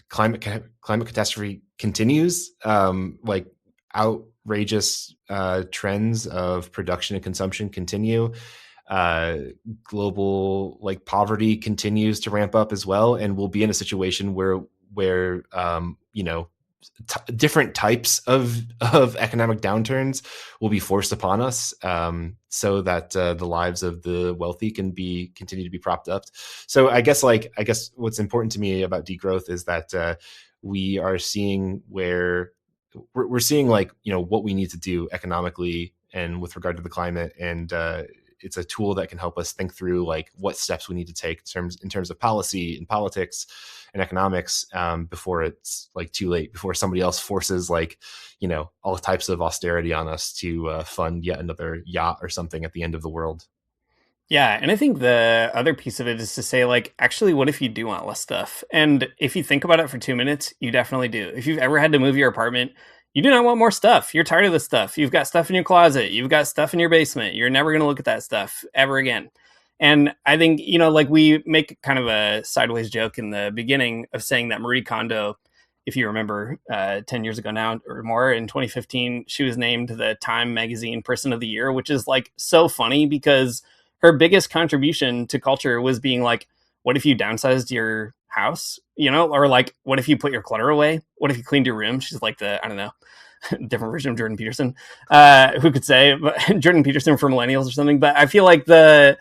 climate catastrophe continues. Like outrageous trends of production and consumption continue. Global like poverty continues to ramp up as well, and we'll be in a situation where you know, different types of economic downturns will be forced upon us, so that the lives of the wealthy can continue to be propped up. So I guess what's important to me about degrowth is that we are seeing where we're seeing, like, you know, what we need to do economically and with regard to the climate, and it's a tool that can help us think through like what steps we need to take in terms of policy and politics and economics before it's like too late, before somebody else forces, like, you know, all types of austerity on us to fund yet another yacht or something at the end of the world. Yeah, and I think the other piece of it is to say, like, actually, what if you do want less stuff? And if you think about it for 2 minutes, you definitely do. If you've ever had to move your apartment, you do not want more stuff. You're tired of the stuff. You've got stuff in your closet. You've got stuff in your basement. You're never going to look at that stuff ever again. And I think, you know, like we make kind of a sideways joke in the beginning of saying that Marie Kondo, if you remember 10 years ago now or more, in 2015, she was named the Time Magazine Person of the Year, which is like so funny because her biggest contribution to culture was being like, what if you downsized your house, you know, or like, what if you put your clutter away? What if you cleaned your room? She's like I don't know, different version of Jordan Peterson, who could say, but Jordan Peterson for millennials or something. But I feel like the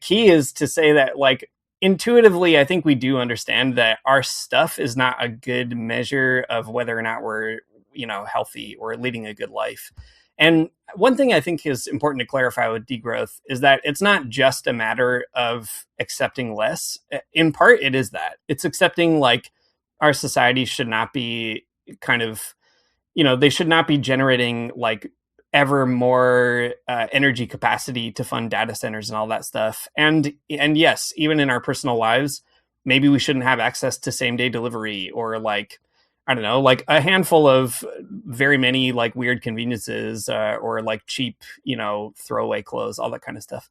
key is to say that, like, intuitively, I think we do understand that our stuff is not a good measure of whether or not we're, you know, healthy or leading a good life. And one thing I think is important to clarify with degrowth is that it's not just a matter of accepting less. In part, it is that. It's accepting, like, our society should not be kind of, you know, they should not be generating, like, ever more energy capacity to fund data centers and all that stuff. And yes, even in our personal lives, maybe we shouldn't have access to same day delivery or, like, I don't know, like a handful of very many like weird conveniences or like cheap, you know, throwaway clothes, all that kind of stuff.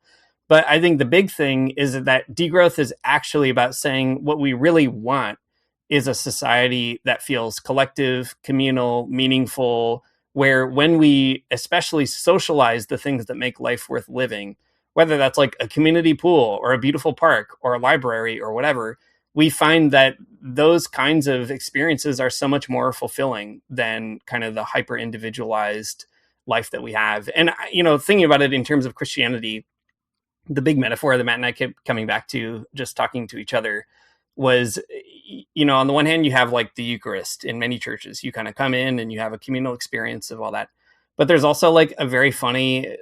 But I think the big thing is that degrowth is actually about saying what we really want is a society that feels collective, communal, meaningful, where when we especially socialize the things that make life worth living, whether that's like a community pool or a beautiful park or a library or whatever, we find that those kinds of experiences are so much more fulfilling than kind of the hyper individualized life that we have. And, thinking about it in terms of Christianity, the big metaphor that Matt and I kept coming back to just talking to each other was, on the one hand, you have like the Eucharist in many churches. You kind of come in and you have a communal experience of all that. But there's also like a very funny,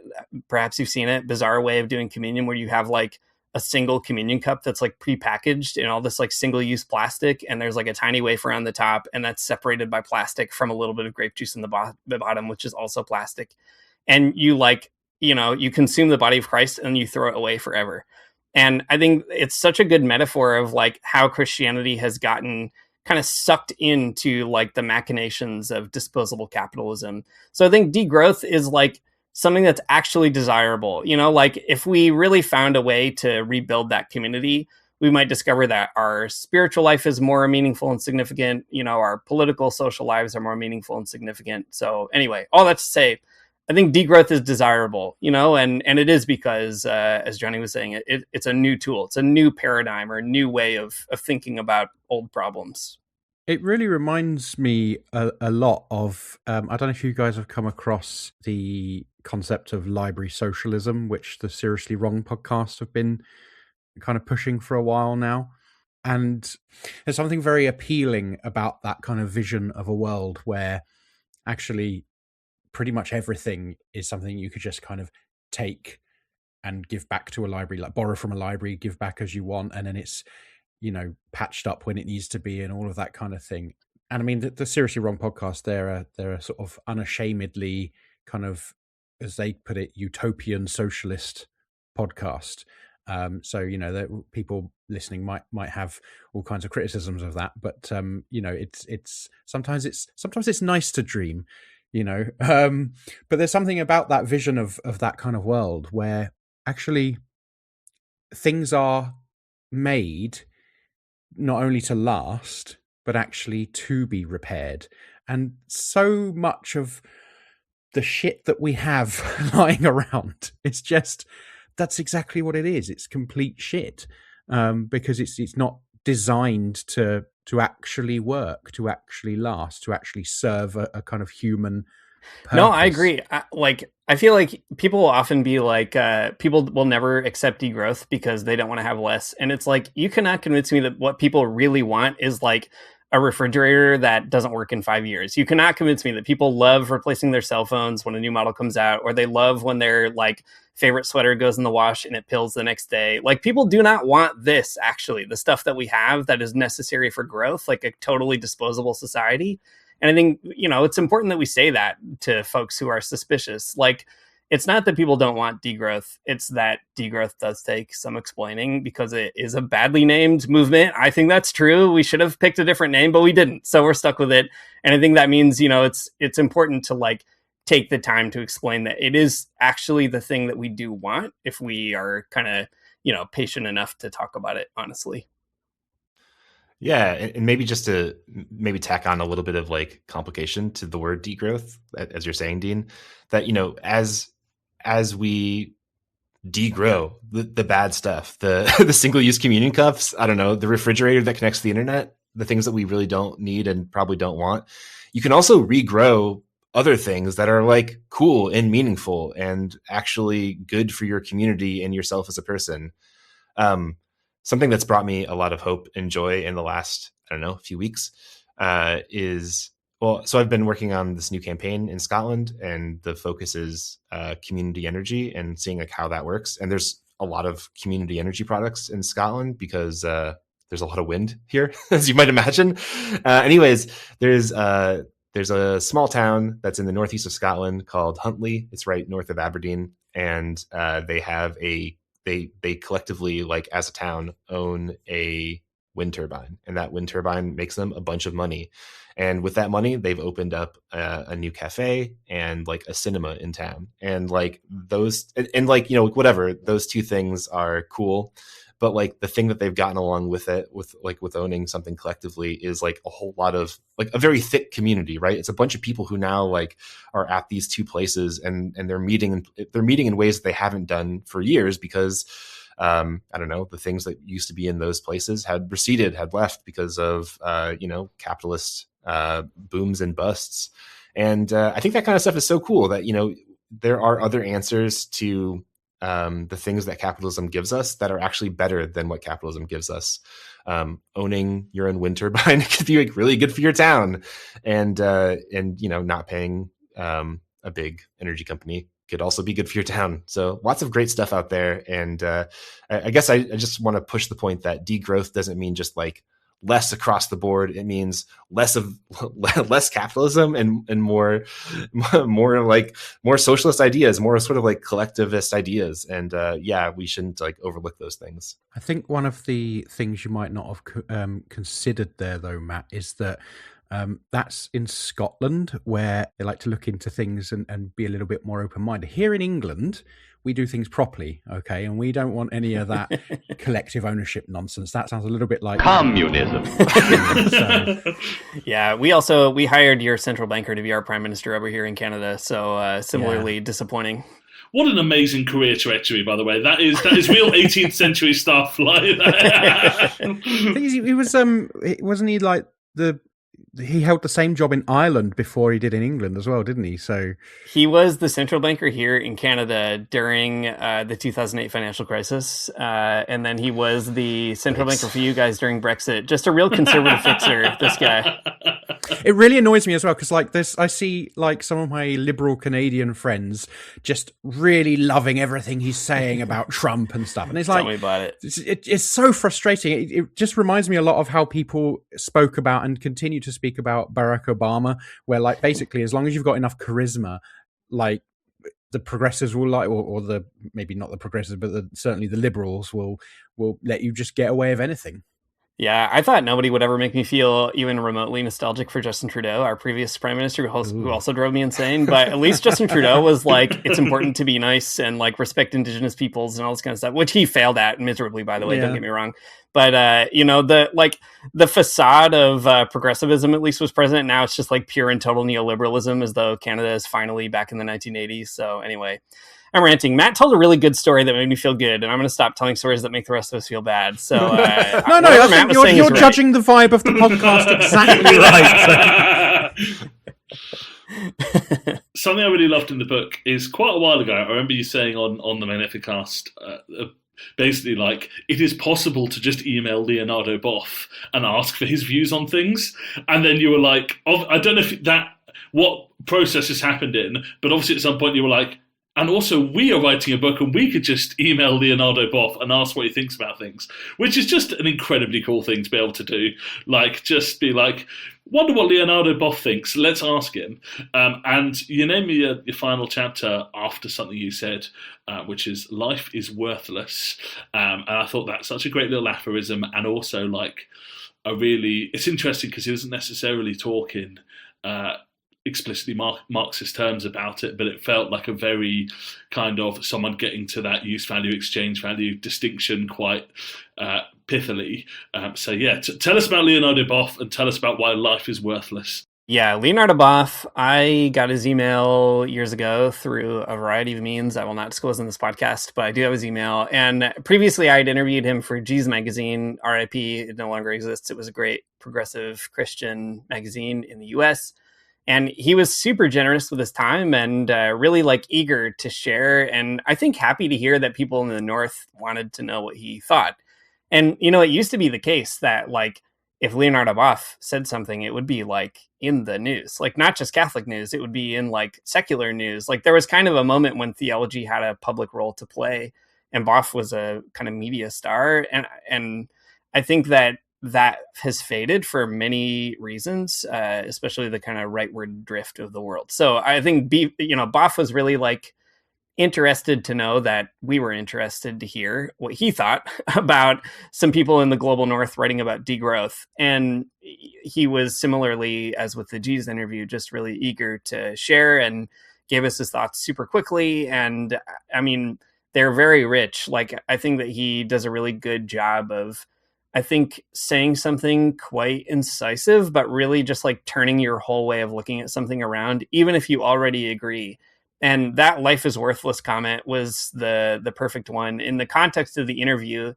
perhaps you've seen it, bizarre way of doing communion where you have like a single communion cup that's like prepackaged in all this like single-use plastic, and there's like a tiny wafer on the top, and that's separated by plastic from a little bit of grape juice in the bottom, which is also plastic. And you you consume the body of Christ and you throw it away forever. And I think it's such a good metaphor of like how Christianity has gotten kind of sucked into like the machinations of disposable capitalism. So I think degrowth is like something that's actually desirable. Like if we really found a way to rebuild that community, we might discover that our spiritual life is more meaningful and significant. Our political, social lives are more meaningful and significant. So anyway, all that to say, I think degrowth is desirable, and it is because, as Johnny was saying, it's a new tool. It's a new paradigm or a new way of thinking about old problems. It really reminds me a lot of, I don't know if you guys have come across the concept of library socialism, which the Seriously Wrong podcast have been kind of pushing for a while now. And there's something very appealing about that kind of vision of a world where actually pretty much everything is something you could just kind of take and give back to a library, like borrow from a library, give back as you want, and then it's patched up when it needs to be and all of that kind of thing. And I mean, the Seriously Wrong podcast, they're a sort of unashamedly kind of, as they put it, utopian socialist podcast. So that people listening might have all kinds of criticisms of that, but it's sometimes it's nice to dream, but there's something about that vision of that kind of world where actually things are made not only to last, but actually to be repaired. And so much of the shit that we have lying around, that's exactly what it is. It's complete shit, because it's not designed to actually work, to actually last, to actually serve a kind of human purpose. No, I agree. I feel like people will often be like, people will never accept degrowth because they don't want to have less. And it's like, you cannot convince me that what people really want is like a refrigerator that doesn't work in 5 years. You cannot convince me that people love replacing their cell phones when a new model comes out, or they love when their like favorite sweater goes in the wash and it pills the next day. Like, people do not want this, actually, the stuff that we have that is necessary for growth, like a totally disposable society. And I think, it's important that we say that to folks who are suspicious. Like, it's not that people don't want degrowth. It's that degrowth does take some explaining because it is a badly named movement. I think that's true. We should have picked a different name, but we didn't. So we're stuck with it. And I think that means, it's important to like take the time to explain that it is actually the thing that we do want if we are kind of, patient enough to talk about it honestly. Yeah, and maybe just to tack on a little bit of like complication to the word degrowth, as you're saying, Dean, that as we degrow the bad stuff, the single-use communion cups, I don't know, the refrigerator that connects to the internet, the things that we really don't need and probably don't want, you can also regrow other things that are like cool and meaningful and actually good for your community and yourself as a person. Something that's brought me a lot of hope and joy in the last, few weeks so I've been working on this new campaign in Scotland, and the focus is community energy and seeing like how that works. And there's a lot of community energy products in Scotland because there's a lot of wind here, as you might imagine. Anyways, there's a small town that's in the northeast of Scotland called Huntly. It's right north of Aberdeen, and they have they collectively, like as a town, own a wind turbine, and that wind turbine makes them a bunch of money. And with that money, they've opened up a new cafe and like a cinema in town. And like those, and like, whatever, those two things are cool. but like the thing that they've gotten along with it, with owning something collectively, is like a whole lot of like a very thick community, right? It's a bunch of people who now like are at these two places, and they're meeting in ways that they haven't done for years, because I don't know, the things that used to be in those places had receded, had left because of capitalist booms and busts. And I think that kind of stuff is so cool that, there are other answers to the things that capitalism gives us that are actually better than what capitalism gives us. Owning your own wind turbine could be like really good for your town, and not paying a big energy company could also be good for your town. So lots of great stuff out there. And I guess I just want to push the point that degrowth doesn't mean just like less across the board. It means less capitalism and more socialist ideas, more sort of like collectivist ideas. And we shouldn't like overlook those things. I think one of the things you might not have considered there, though, Matt, is that that's in Scotland, where they like to look into things and be a little bit more open-minded. Here in England, we do things properly, okay? And we don't want any of that collective ownership nonsense. That sounds a little bit like communism. Yeah, we hired your central banker to be our prime minister over here in Canada. So similarly disappointing. What an amazing career trajectory, by the way. That is real 18th century stuff. Like he was wasn't he like he held the same job in Ireland before he did in England as well, didn't he? So he was the central banker here in Canada during the 2008 financial crisis. And then he was the central banker for you guys during Brexit. Just a real conservative fixer, this guy. It really annoys me as well, because like this, I see like some of my liberal Canadian friends just really loving everything he's saying about Trump and stuff. And it's like, tell me about it. It's so frustrating. It just reminds me a lot of how people spoke about and continue to speak about Barack Obama, where like basically as long as you've got enough charisma, like the progressives will like, or the maybe not the progressives, but certainly the liberals will let you just get away with anything. Yeah, I thought nobody would ever make me feel even remotely nostalgic for Justin Trudeau, our previous prime minister, who also drove me insane. But at least Justin Trudeau was like, it's important to be nice and like respect Indigenous peoples and all this kind of stuff, which he failed at miserably, by the way. Yeah. Don't get me wrong. But the facade of progressivism at least was present. Now it's just like pure and total neoliberalism, as though Canada is finally back in the 1980s. So anyway. I'm ranting. Matt told a really good story that made me feel good, and I'm going to stop telling stories that make the rest of us feel bad. So, I think you're judging the vibe of the podcast exactly right. Something I really loved in the book is quite a while ago. I remember you saying on the Magnificast, basically like, it is possible to just email Leonardo Boff and ask for his views on things, and then you were like, I don't know if what process has happened in, but obviously at some point you were like, and also, we are writing a book, and we could just email Leonardo Boff and ask what he thinks about things, which is just an incredibly cool thing to be able to do. Like, just be like, wonder what Leonardo Boff thinks. Let's ask him. And you named me your final chapter after something you said, which is life is worthless. And I thought that's such a great little aphorism, and also like it's interesting because he doesn't necessarily talk in explicitly Marxist terms about it, but it felt like a very kind of someone getting to that use value, exchange value distinction quite pithily. Tell us about Leonardo Boff and tell us about why life is worthless. Yeah, Leonardo Boff, I got his email years ago through a variety of means I will not disclose in this podcast, but I do have his email. And previously I had interviewed him for G's magazine, RIP, it no longer exists. It was a great progressive Christian magazine in the US. And he was super generous with his time and really like eager to share. And I think happy to hear that people in the North wanted to know what he thought. And, it used to be the case that like, if Leonardo Boff said something, it would be like in the news, like not just Catholic news, it would be in like secular news. Like there was kind of a moment when theology had a public role to play and Boff was a kind of media star. And I think that has faded for many reasons, especially the kind of rightward drift of the world. So I think, Boff was really like interested to know that we were interested to hear what he thought about some people in the global North writing about degrowth. And he was similarly, as with the G's interview, just really eager to share and gave us his thoughts super quickly. And I mean, they're very rich. Like, I think that he does a really good job of, I think, saying something quite incisive, but really just like turning your whole way of looking at something around, even if you already agree. And that life is worthless comment was the perfect one. In the context of the interview,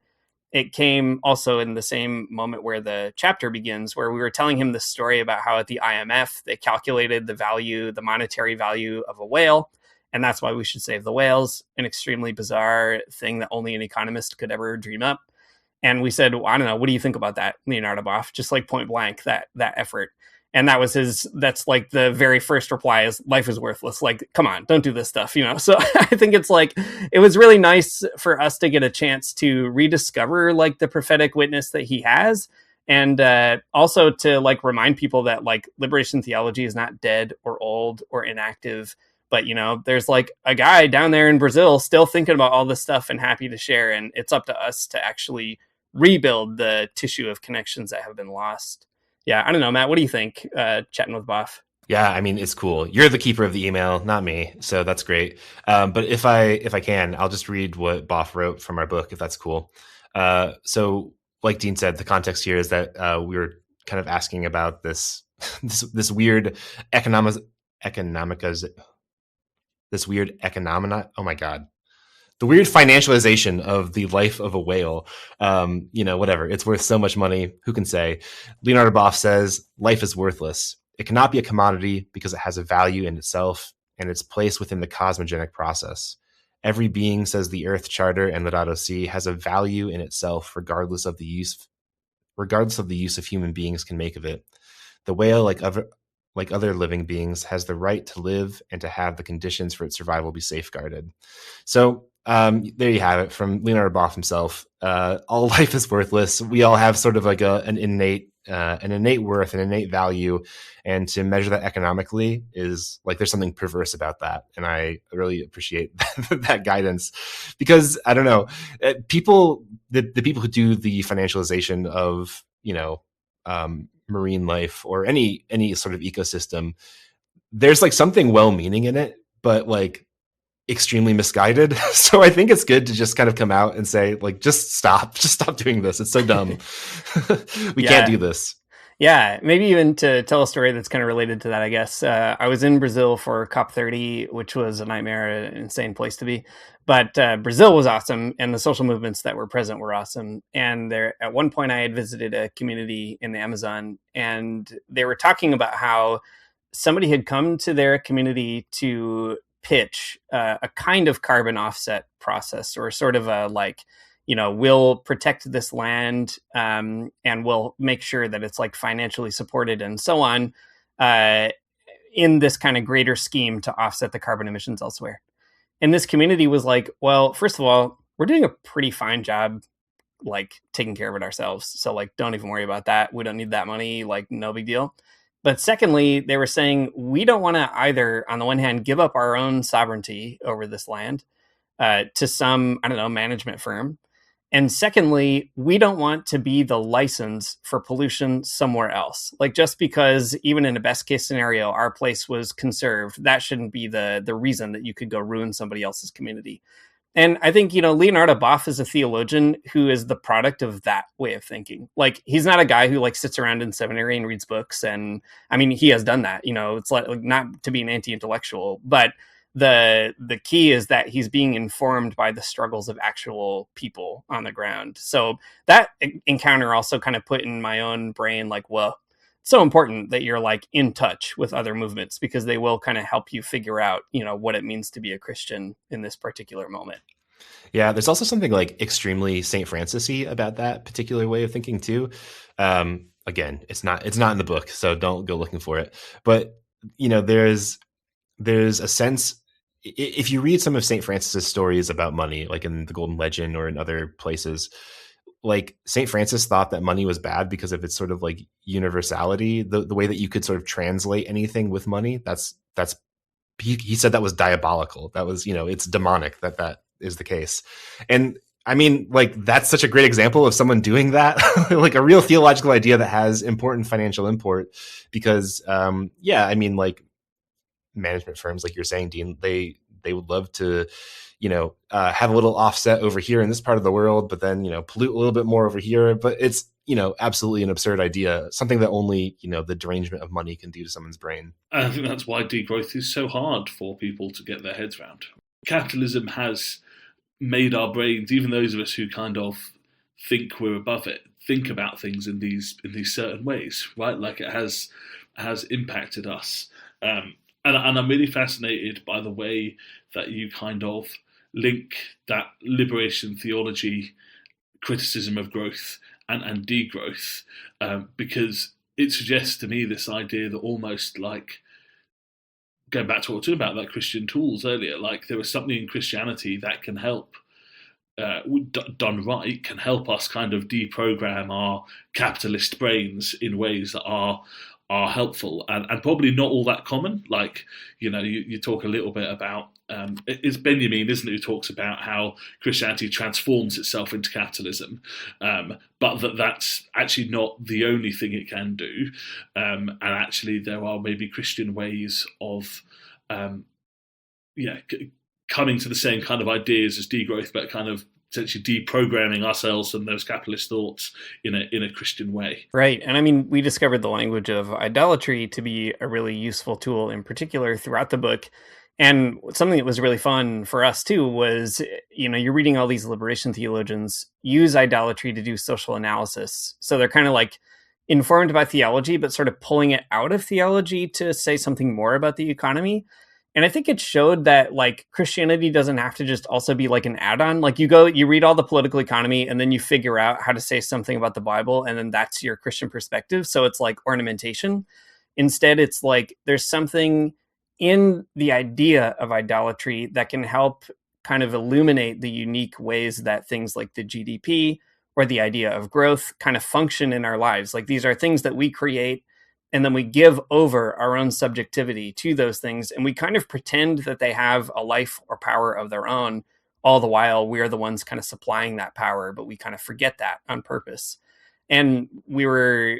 it came also in the same moment where the chapter begins, where we were telling him the story about how at the IMF, they calculated the value, the monetary value of a whale. And that's why we should save the whales, an extremely bizarre thing that only an economist could ever dream up. And we said, well, I don't know, what do you think about that, Leonardo Boff? Just like point blank, that effort. And that was that's like the very first reply is life is worthless. Like, come on, don't do this stuff, So I think it's like, it was really nice for us to get a chance to rediscover like the prophetic witness that he has. And also to like remind people that like liberation theology is not dead or old or inactive. But, there's like a guy down there in Brazil still thinking about all this stuff and happy to share. And it's up to us to actually rebuild the tissue of connections that have been lost. Yeah, I don't know, Matt, what do you think, chatting with Boff? Yeah, I mean, it's cool. You're the keeper of the email, not me. So that's great. But if I can, I'll just read what Boff wrote from our book, if that's cool. So like Dean said, the context here is that we were kind of asking about this weird the weird financialization of the life of a whale. Whatever. It's worth so much money. Who can say? Leonardo Boff says, life is worthless. It cannot be a commodity because it has a value in itself and its place within the cosmogenic process. Every being, says the Earth Charter and Laudato Si, has a value in itself regardless of the use of human beings can make of it. The whale, like other living beings, has the right to live and to have the conditions for its survival be safeguarded. So there you have it from Leonardo Boff himself. All life is worthless. We all have sort of like an innate worth, an innate value, and to measure that economically is like there's something perverse about that. And I really appreciate that guidance, because I don't know, the people who do the financialization of marine life or any sort of ecosystem, there's like something well-meaning in it, but like extremely misguided. So I think it's good to just kind of come out and say, like, just stop doing this. It's so dumb. We can't do this. Yeah, maybe even to tell a story that's kind of related to that, I guess. I was in Brazil for COP30, which was a nightmare, an insane place to be. But Brazil was awesome, and the social movements that were present were awesome. And there, at one point, I had visited a community in the Amazon, and they were talking about how somebody had come to their community to pitch a kind of carbon offset process, or sort of a like, we'll protect this land and we'll make sure that it's like financially supported and so on in this kind of greater scheme to offset the carbon emissions elsewhere. And this community was like, well, first of all, we're doing a pretty fine job like taking care of it ourselves. So like, don't even worry about that. We don't need that money. Like, no big deal. But secondly, they were saying, we don't want to either, on the one hand, give up our own sovereignty over this land to some, management firm. And secondly, we don't want to be the license for pollution somewhere else. Like, just because even in a best case scenario, our place was conserved, that shouldn't be the reason that you could go ruin somebody else's community. And I think, Leonardo Boff is a theologian who is the product of that way of thinking. Like, he's not a guy who like sits around in seminary and reads books. And I mean, he has done that, it's like not to be an anti-intellectual, but the key is that he's being informed by the struggles of actual people on the ground. So that encounter also kind of put in my own brain, like, well, it's so important that you're like in touch with other movements, because they will kind of help you figure out, what it means to be a Christian in this particular moment. Yeah, there's also something like extremely St. Francis-y about that particular way of thinking too. Again, it's not in the book, so don't go looking for it. But there's a sense, if you read some of St. Francis's stories about money, like in the Golden Legend or in other places, like St. Francis thought that money was bad because of its sort of like universality, the way that you could sort of translate anything with money. He said that was diabolical. That was, it's demonic that is the case. And I mean, like, that's such a great example of someone doing that, like a real theological idea that has important financial import, because, like management firms, like you're saying, Dean, they they would love to, have a little offset over here in this part of the world, but then, pollute a little bit more over here. But it's, absolutely an absurd idea, something that only, the derangement of money can do to someone's brain. I think that's why degrowth is so hard for people to get their heads around. Capitalism has made our brains, even those of us who kind of think we're above it, think about things in these certain ways, right? Like it has impacted us. And I'm really fascinated by the way that you kind of link that liberation theology criticism of growth and degrowth, because it suggests to me this idea that almost like, going back to what we were talking about, like Christian tools earlier, like there was something in Christianity that can help, done right, can help us kind of deprogram our capitalist brains in ways that are helpful and probably not all that common. Like, you talk a little bit about, it's Benjamin, isn't it, who talks about how Christianity transforms itself into capitalism, but that's actually not the only thing it can do. And actually there are maybe Christian ways of, coming to the same kind of ideas as degrowth, but kind of essentially deprogramming ourselves and those capitalist thoughts in a Christian way. Right. And I mean, we discovered the language of idolatry to be a really useful tool in particular throughout the book. And something that was really fun for us too was, you're reading all these liberation theologians use idolatry to do social analysis. So they're kind of like informed by theology, but sort of pulling it out of theology to say something more about the economy. And I think it showed that like Christianity doesn't have to just also be like an add-on. Like you read all the political economy and then you figure out how to say something about the Bible. And then that's your Christian perspective. So it's like ornamentation. Instead, it's like there's something in the idea of idolatry that can help kind of illuminate the unique ways that things like the GDP or the idea of growth kind of function in our lives. Like these are things that we create, and then we give over our own subjectivity to those things. And we kind of pretend that they have a life or power of their own, all the while we're the ones kind of supplying that power, but we kind of forget that on purpose. And we were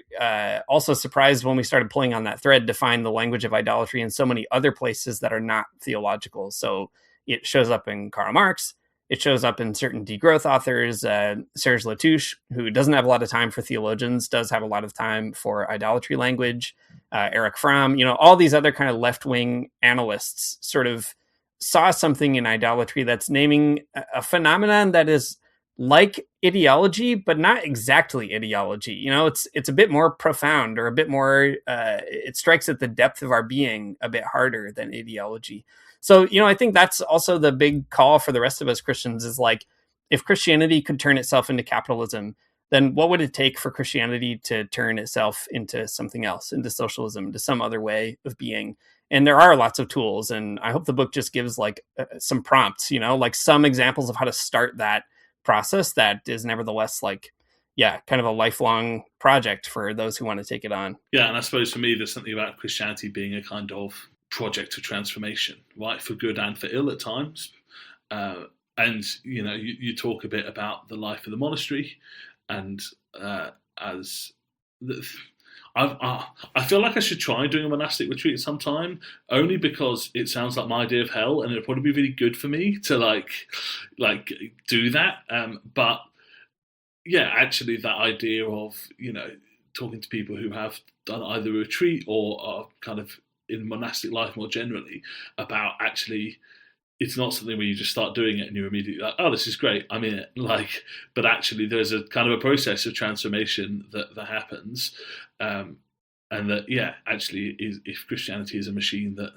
also surprised when we started pulling on that thread to find the language of idolatry in so many other places that are not theological. So it shows up in Karl Marx. It shows up in certain degrowth authors. Serge Latouche, who doesn't have a lot of time for theologians, does have a lot of time for idolatry language. Eric Fromm, all these other kind of left-wing analysts sort of saw something in idolatry that's naming a phenomenon that is like ideology, but not exactly ideology. It's a bit more profound, or a bit more, it strikes at the depth of our being a bit harder than ideology. So, I think that's also the big call for the rest of us Christians is like, if Christianity could turn itself into capitalism, then what would it take for Christianity to turn itself into something else, into socialism, to some other way of being? And there are lots of tools. And I hope the book just gives like some prompts, like some examples of how to start that process that is nevertheless like, kind of a lifelong project for those who want to take it on. Yeah. And I suppose for me, there's something about Christianity being a kind of project of transformation, right, for good and for ill at times. And you talk a bit about the life of the monastery, and I feel like I should try doing a monastic retreat sometime, only because it sounds like my idea of hell, and it'd probably be really good for me to like do that. But yeah, actually, that idea of talking to people who have done either a retreat or are kind of in monastic life more generally, about actually it's not something where you just start doing it and you're immediately like, oh, this is great, I'm in it. But actually there's a kind of a process of transformation that happens. And that, actually if Christianity is a machine that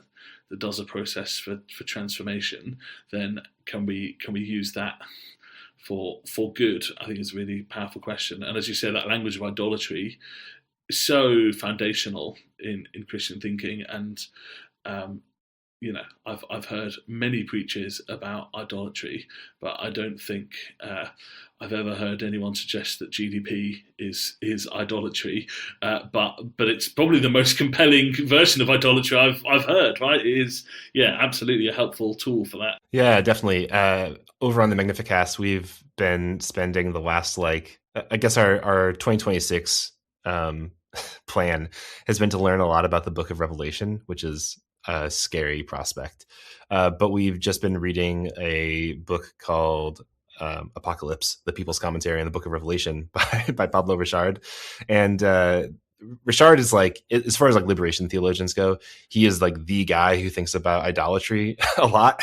does a process for transformation, then can we use that for good? I think it's a really powerful question. And as you say, that language of idolatry is so foundational in Christian thinking. And I've heard many preachers about idolatry, but I don't think I've ever heard anyone suggest that GDP is idolatry. But it's probably the most compelling version of idolatry I've heard. Right? It is, absolutely a helpful tool for that. Yeah, definitely. Over on the Magnificast, we've been spending the last I guess our 2026 plan has been to learn a lot about the Book of Revelation, which is scary prospect. But we've just been reading a book called Apocalypse, the People's Commentary on the Book of Revelation by Pablo Richard. And Richard is like, as far as like liberation theologians go, he is like the guy who thinks about idolatry a lot.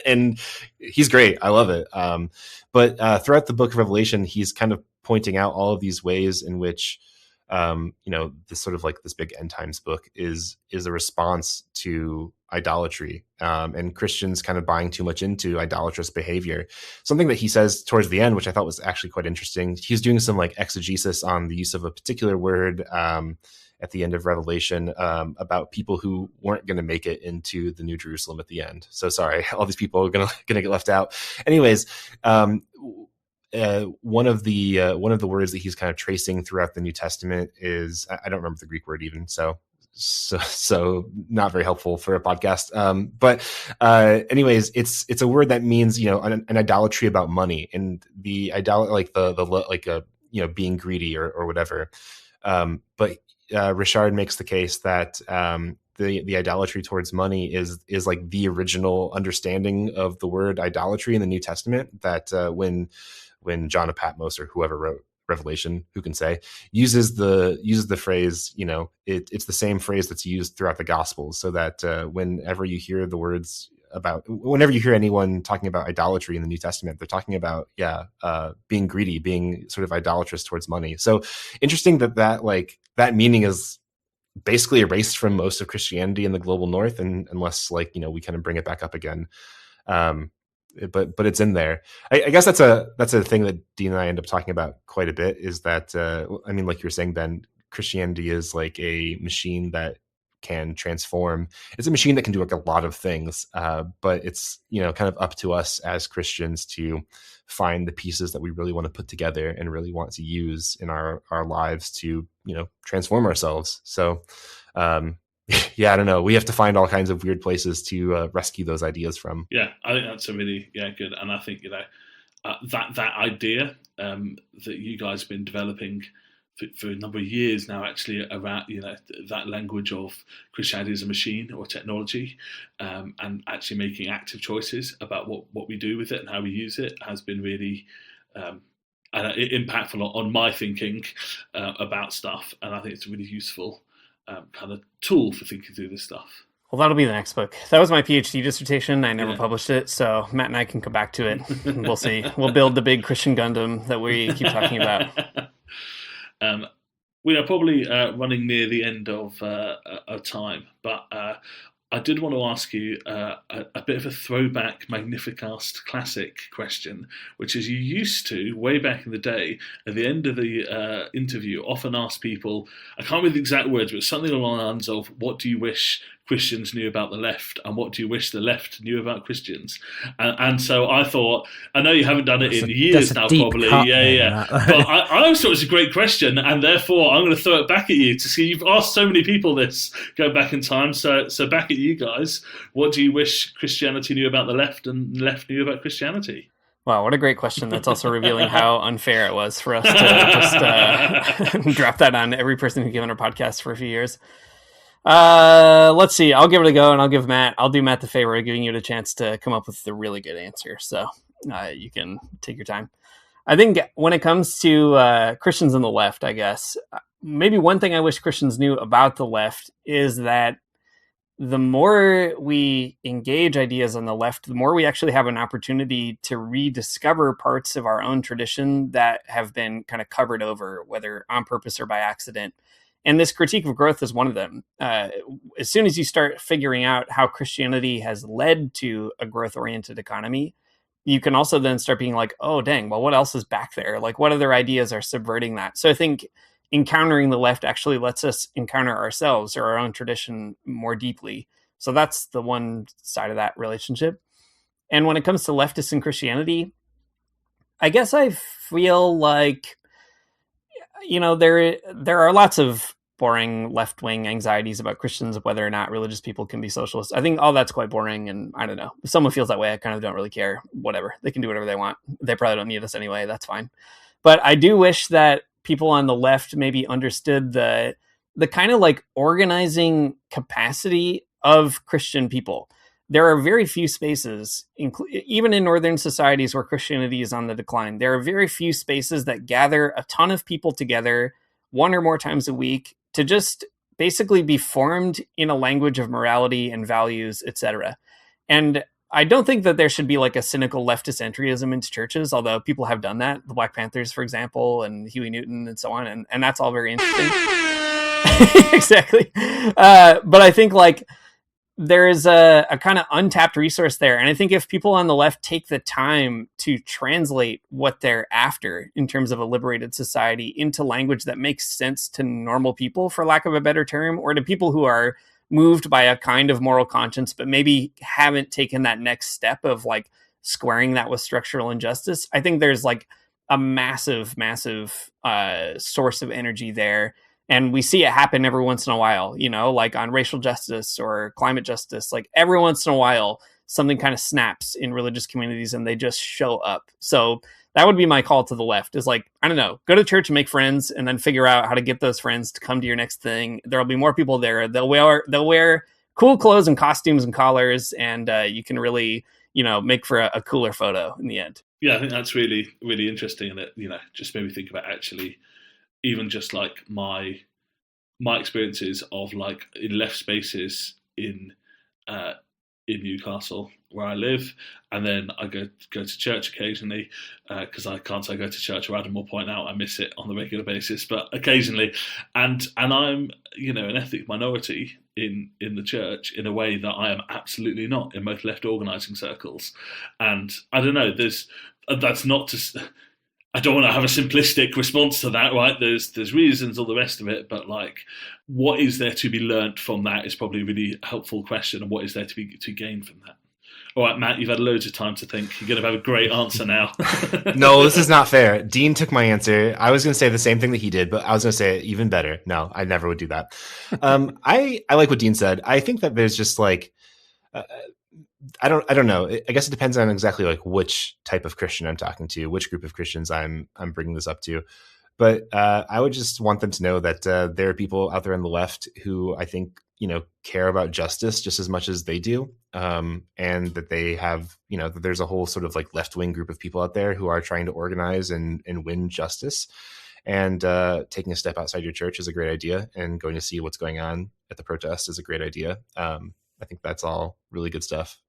And he's great. I love it. But throughout the Book of Revelation, he's kind of pointing out all of these ways in which this sort of like this big end times book is a response to idolatry, and Christians kind of buying too much into idolatrous behavior. Something that he says towards the end, which I thought was actually quite interesting. He's doing some like exegesis on the use of a particular word at the end of Revelation about people who weren't going to make it into the New Jerusalem at the end. So sorry, all these people are going to get left out. Anyways. One of the words that he's kind of tracing throughout the New Testament is, I don't remember the Greek word even, so not very helpful for a podcast. But anyways, it's a word that means an idolatry about money, and the being greedy or whatever. But Richard makes the case that the idolatry towards money is like the original understanding of the word idolatry in the New Testament. That when John of Patmos or whoever wrote Revelation, who can say, uses the phrase, it's the same phrase that's used throughout the Gospels, so that whenever you hear anyone talking about idolatry in the New Testament, they're talking about being greedy, being sort of idolatrous towards money. So interesting that meaning is basically erased from most of Christianity in the global North, and unless we kind of bring it back up again. But it's in there. I guess that's a thing that Dean and I end up talking about quite a bit, is that like you were saying, Ben, Christianity is like a machine that can transform. It's a machine that can do like a lot of things, but it's kind of up to us as Christians to find the pieces that we really want to put together and really want to use in our lives to transform ourselves. So I don't know. We have to find all kinds of weird places to rescue those ideas from. Yeah, I think that's a really good. And I think that idea that you guys have been developing for a number of years now, actually, around that language of Christianity as a machine or technology, and actually making active choices about what we do with it and how we use it, has been really impactful on my thinking about stuff. And I think it's a really useful kind of tool for thinking through this stuff. Well, that'll be the next book. That was my PhD dissertation. I never published it, so Matt and I can come back to it. We'll see. We'll build the big Christian Gundam that we keep talking about. We are probably running near the end of time, but I did want to ask you a bit of a throwback Magnificast classic question, which is, you used to, way back in the day, at the end of the interview, often ask people, I can't remember the exact words, but something along the lines of, what do you wish Christians knew about the left, and what do you wish the left knew about Christians? And so I thought, I know you haven't done it in years now, probably. But I always thought it was a great question, and therefore I'm going to throw it back at you to see. You've asked so many people this, go back in time. So back at you guys. What do you wish Christianity knew about the left, and the left knew about Christianity? Wow, what a great question. That's also revealing how unfair it was for us to just drop that on every person who's given our podcast for a few years. Let's see. I'll give it a go, and I'll do Matt the favor of giving you the chance to come up with the really good answer. So you can take your time. I think when it comes to Christians on the left, I guess, maybe one thing I wish Christians knew about the left is that the more we engage ideas on the left, the more we actually have an opportunity to rediscover parts of our own tradition that have been kind of covered over, whether on purpose or by accident. And this critique of growth is one of them. As soon as you start figuring out how Christianity has led to a growth-oriented economy, you can also then start being like, oh, dang, well, what else is back there? Like, what other ideas are subverting that? So I think encountering the left actually lets us encounter ourselves or our own tradition more deeply. So that's the one side of that relationship. And when it comes to leftists and Christianity, I guess I feel like, there are lots of boring left-wing anxieties about Christians, whether or not religious people can be socialists. I think all that's quite boring, and I don't know. If someone feels that way, I kind of don't really care. Whatever. They can do whatever they want. They probably don't need us anyway. That's fine. But I do wish that people on the left maybe understood the kind of like organizing capacity of Christian people. There are very few spaces, even in Northern societies where Christianity is on the decline, there are very few spaces that gather a ton of people together one or more times a week to just basically be formed in a language of morality and values, etc. And I don't think that there should be like a cynical leftist entryism into churches, although people have done that. The Black Panthers, for example, and Huey Newton and so on. And that's all very interesting. Exactly. But I think like there is a kind of untapped resource there. And I think if people on the left take the time to translate what they're after in terms of a liberated society into language that makes sense to normal people, for lack of a better term, or to people who are moved by a kind of moral conscience, but maybe haven't taken that next step of like squaring that with structural injustice, I think there's like a massive source of energy there. And we see it happen every once in a while, you know, like on racial justice or climate justice, like every once in a while, something kind of snaps in religious communities and they just show up. So that would be my call to the left is like, I don't know, go to church and make friends and then figure out how to get those friends to come to your next thing. There'll be more people there. They'll wear cool clothes and costumes and collars, and you can really, you know, make for a cooler photo in the end. Yeah, I think that's really, really interesting. And it, you know, just made me think about actually even just like my experiences of like in left spaces in Newcastle where I live, and then I go to church occasionally because I can't say I go to church, or Adam will point out I miss it on a regular basis, but occasionally, and I'm, you know, an ethnic minority in the church in a way that I am absolutely not in most left organising circles, and I don't know, that's not to. I don't want to have a simplistic response to that, right? There's reasons, all the rest of it, but like, what is there to be learnt from that is probably a really helpful question, and what is there to gain from that? All right, Matt, you've had loads of time to think. You're going to have a great answer now. No, this is not fair. Dean took my answer. I was going to say the same thing that he did, but I was going to say it even better. No, I never would do that. I like what Dean said. I think that there's just like, I don't know. I guess it depends on exactly like which type of Christian I'm talking to, which group of Christians I'm bringing this up to. But I would just want them to know that there are people out there on the left who I think, you know, care about justice just as much as they do. And that they have, you know, that there's a whole sort of like left-wing group of people out there who are trying to organize and win justice. And taking a step outside your church is a great idea. And going to see what's going on at the protest is a great idea. I think that's all really good stuff.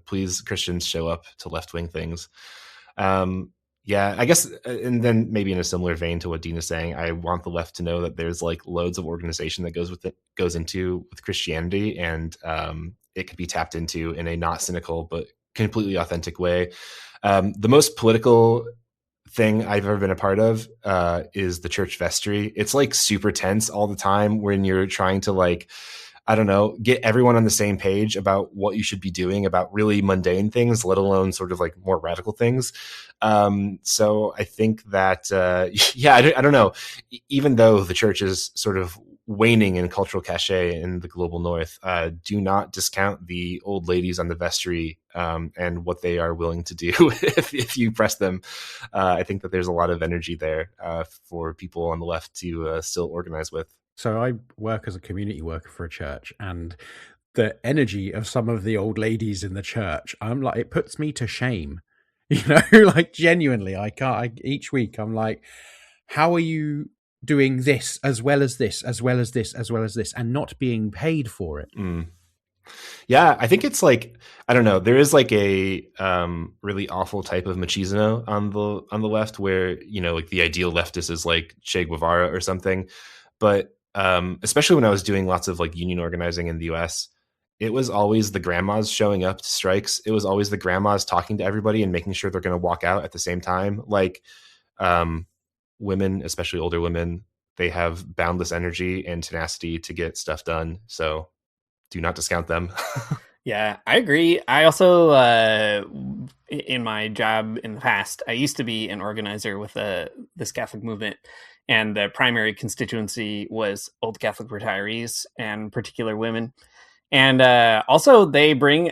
Please, Christians, show up to left-wing things. Yeah, I guess, and then maybe in a similar vein to what Dean is saying, I want the left to know that there's like loads of organization that goes into Christianity, and it could be tapped into in a not cynical but completely authentic way. The most political thing I've ever been a part of is the church vestry. It's like super tense all the time when you're trying to like, I don't know, get everyone on the same page about what you should be doing about really mundane things, let alone sort of like more radical things. So I think that, I don't know, even though the church is sort of waning in cultural cachet in the global north, do not discount the old ladies on the vestry and what they are willing to do if you press them. I think that there's a lot of energy there for people on the left to still organize with. So I work as a community worker for a church, and the energy of some of the old ladies in the church, I'm like, it puts me to shame, you know, like genuinely, each week I'm like, how are you doing this as well as this, as well as this, as well as this, and not being paid for it? Yeah, I think it's like, I don't know, there is like a really awful type of machismo on the left where, you know, like the ideal leftist is like Che Guevara or something. But especially when I was doing lots of like union organizing in the US, it was always the grandmas showing up to strikes. It was always the grandmas talking to everybody and making sure they're going to walk out at the same time. Like women, especially older women, they have boundless energy and tenacity to get stuff done. So do not discount them. Yeah, I agree. I also, in my job in the past, I used to be an organizer with this Catholic movement. And the primary constituency was old Catholic retirees and particular women. And also they bring,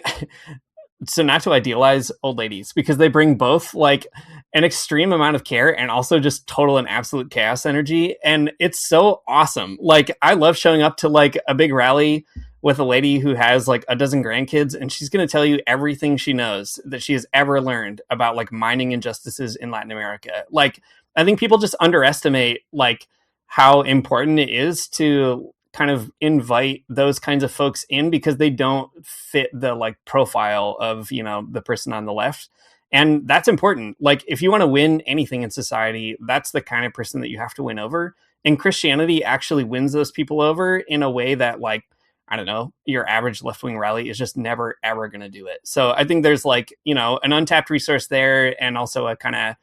so not to idealize old ladies, because they bring both like an extreme amount of care and also just total and absolute chaos energy. And it's so awesome. Like I love showing up to like a big rally with a lady who has like a dozen grandkids, and she's going to tell you everything she knows that she has ever learned about like mining injustices in Latin America. Like, I think people just underestimate like how important it is to kind of invite those kinds of folks in, because they don't fit the like profile of, you know, the person on the left. And that's important. Like, if you want to win anything in society, that's the kind of person that you have to win over. And Christianity actually wins those people over in a way that, like, I don't know, your average left-wing rally is just never, ever going to do it. So I think there's like, you know, an untapped resource there, and also a kind of,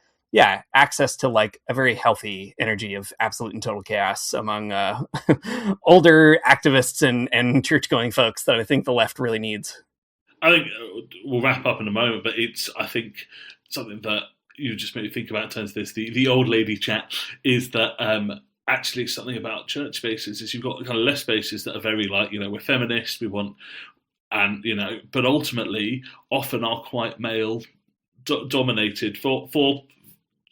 access to like a very healthy energy of absolute and total chaos among older activists and church-going folks that I think the left really needs. I think we'll wrap up in a moment, but it's, I think, something that you just made me think about in terms of this, the old lady chat, is that actually something about church spaces is you've got kind of less spaces that are very like, you know, we're feminists, we want, and, you know, but ultimately often are quite male dominated for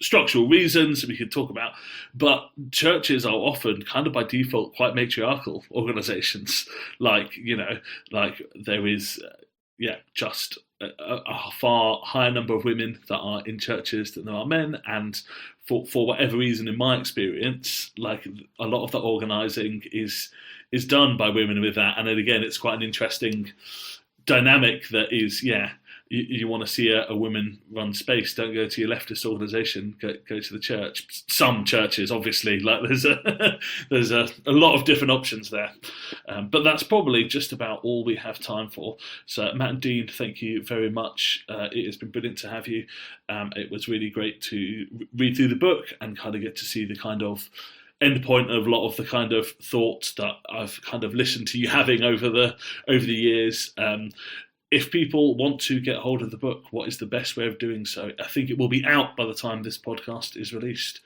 structural reasons we could talk about, but churches are often kind of by default quite matriarchal organizations. Like, you know, like there is just a far higher number of women that are in churches than there are men, and for whatever reason, in my experience, like a lot of the organizing is done by women with that. And then again, it's quite an interesting dynamic that is, you want to see a women-run space, don't go to your leftist organisation. Go to the church. Some churches, obviously, like there's a lot of different options there, but that's probably just about all we have time for. So, Matt and Dean, thank you very much. It has been brilliant to have you. It was really great to read through the book and kind of get to see the kind of end point of a lot of the kind of thoughts that I've kind of listened to you having over the years. If people want to get hold of the book, what is the best way of doing so? I think it will be out by the time this podcast is released.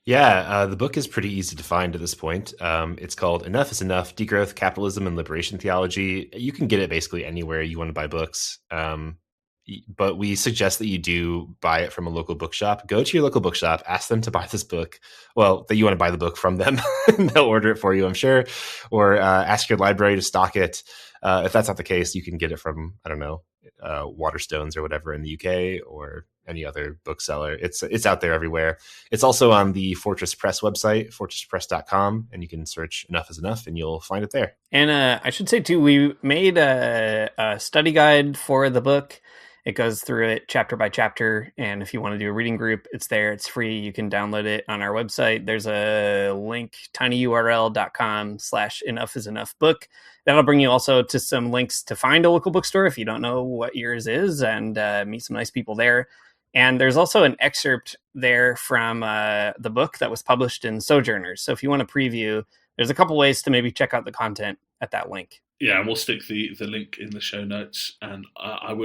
Yeah, the book is pretty easy to find at this point. It's called Enough is Enough, Degrowth, Capitalism and Liberation Theology. You can get it basically anywhere you want to buy books. But we suggest that you do buy it from a local bookshop. Go to your local bookshop, ask them to buy this book. Well, that you want to buy the book from them. They'll order it for you, I'm sure. Or ask your library to stock it. If that's not the case, you can get it from, I don't know, Waterstones or whatever in the UK, or any other bookseller. It's out there everywhere. It's also on the Fortress Press website, fortresspress.com, and you can search Enough is Enough and you'll find it there. And I should say too, we made a study guide for the book. It goes through it chapter by chapter, and if you want to do a reading group, it's there. It's free. You can download it on our website. There's a link, tinyurl.com/enoughisenough book. That'll bring you also to some links to find a local bookstore if you don't know what yours is, and meet some nice people there. And there's also an excerpt there from the book that was published in Sojourners. So if you want to preview, there's a couple ways to maybe check out the content at that link. Yeah, and we'll stick the link in the show notes. And I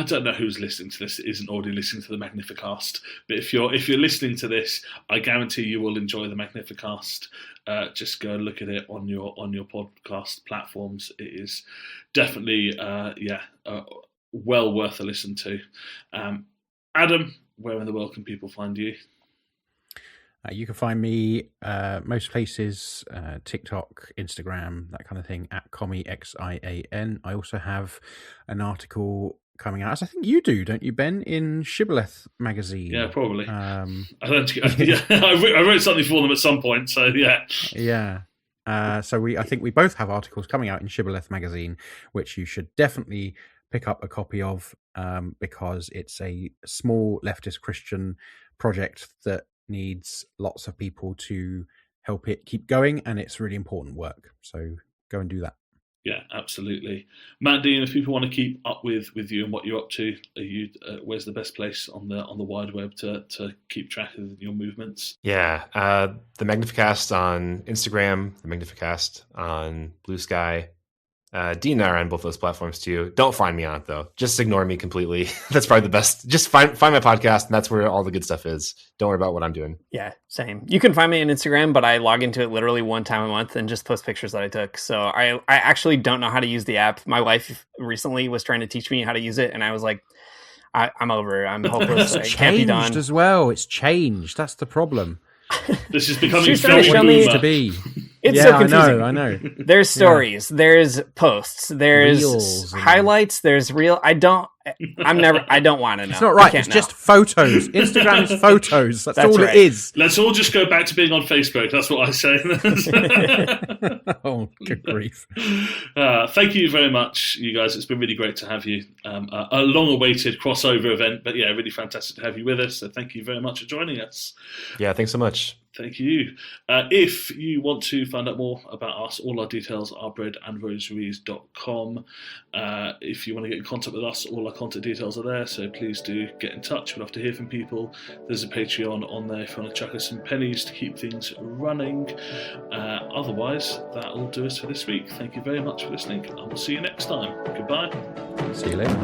don't know who's listening to this that isn't already listening to the Magnificast. But if you're listening to this, I guarantee you will enjoy the Magnificast. Just go look at it on your podcast platforms. It is definitely well worth a listen to. Adam, where in the world can people find you? You can find me most places, TikTok, Instagram, that kind of thing, at CommieXIAN. I also have an article coming out, as I think you do, don't you, Ben, in Shibboleth magazine? Yeah, probably. I wrote something for them at some point, so yeah. Yeah. So I think we both have articles coming out in Shibboleth magazine, which you should definitely pick up a copy of, because it's a small leftist Christian project that needs lots of people to help it keep going, and it's really important work. So go and do that. Yeah, absolutely. Matt, Dean, if people want to keep up with you and what you're up to, where's the best place on the wide web to keep track of your movements? Yeah, the Magnificast on Instagram, the Magnificast on Blue Sky. Dean and I are on both those platforms too. Don't find me on it though. Just ignore me completely. That's probably the best. Just find my podcast, and that's where all the good stuff is. Don't worry about what I'm doing. Yeah, same. You can find me on Instagram, but I log into it literally one time a month and just post pictures that I took. So I actually don't know how to use the app. My wife recently was trying to teach me how to use it, and I was like, I'm over it. I'm hopeless. It's it can't be done. changed as well. It's changed. That's the problem. This is becoming She's trying to show me to be. It's yeah, so confusing. I know. There's stories, there's posts, there's Reels and- highlights, there's I don't want to know. It's not right. I It's can't just know. photos. Instagram is photos. That's all right. it is. Let's all just go back to being on Facebook. That's what I say. Oh, good grief. Thank you very much, you guys. It's been really great to have you. A long-awaited crossover event, but yeah, really fantastic to have you with us. So thank you very much for joining us. Yeah, thanks so much. Thank you. If you want to find out more about us, all our details are breadandrosaries.com. If you want to get in contact with us, all our contact details are there, so please do get in touch. We'd love to hear from people. There's a Patreon on there if you want to chuck us some pennies to keep things running. Otherwise, that'll do us for this week. Thank you very much for listening, and we'll see you next time. Goodbye. See you later.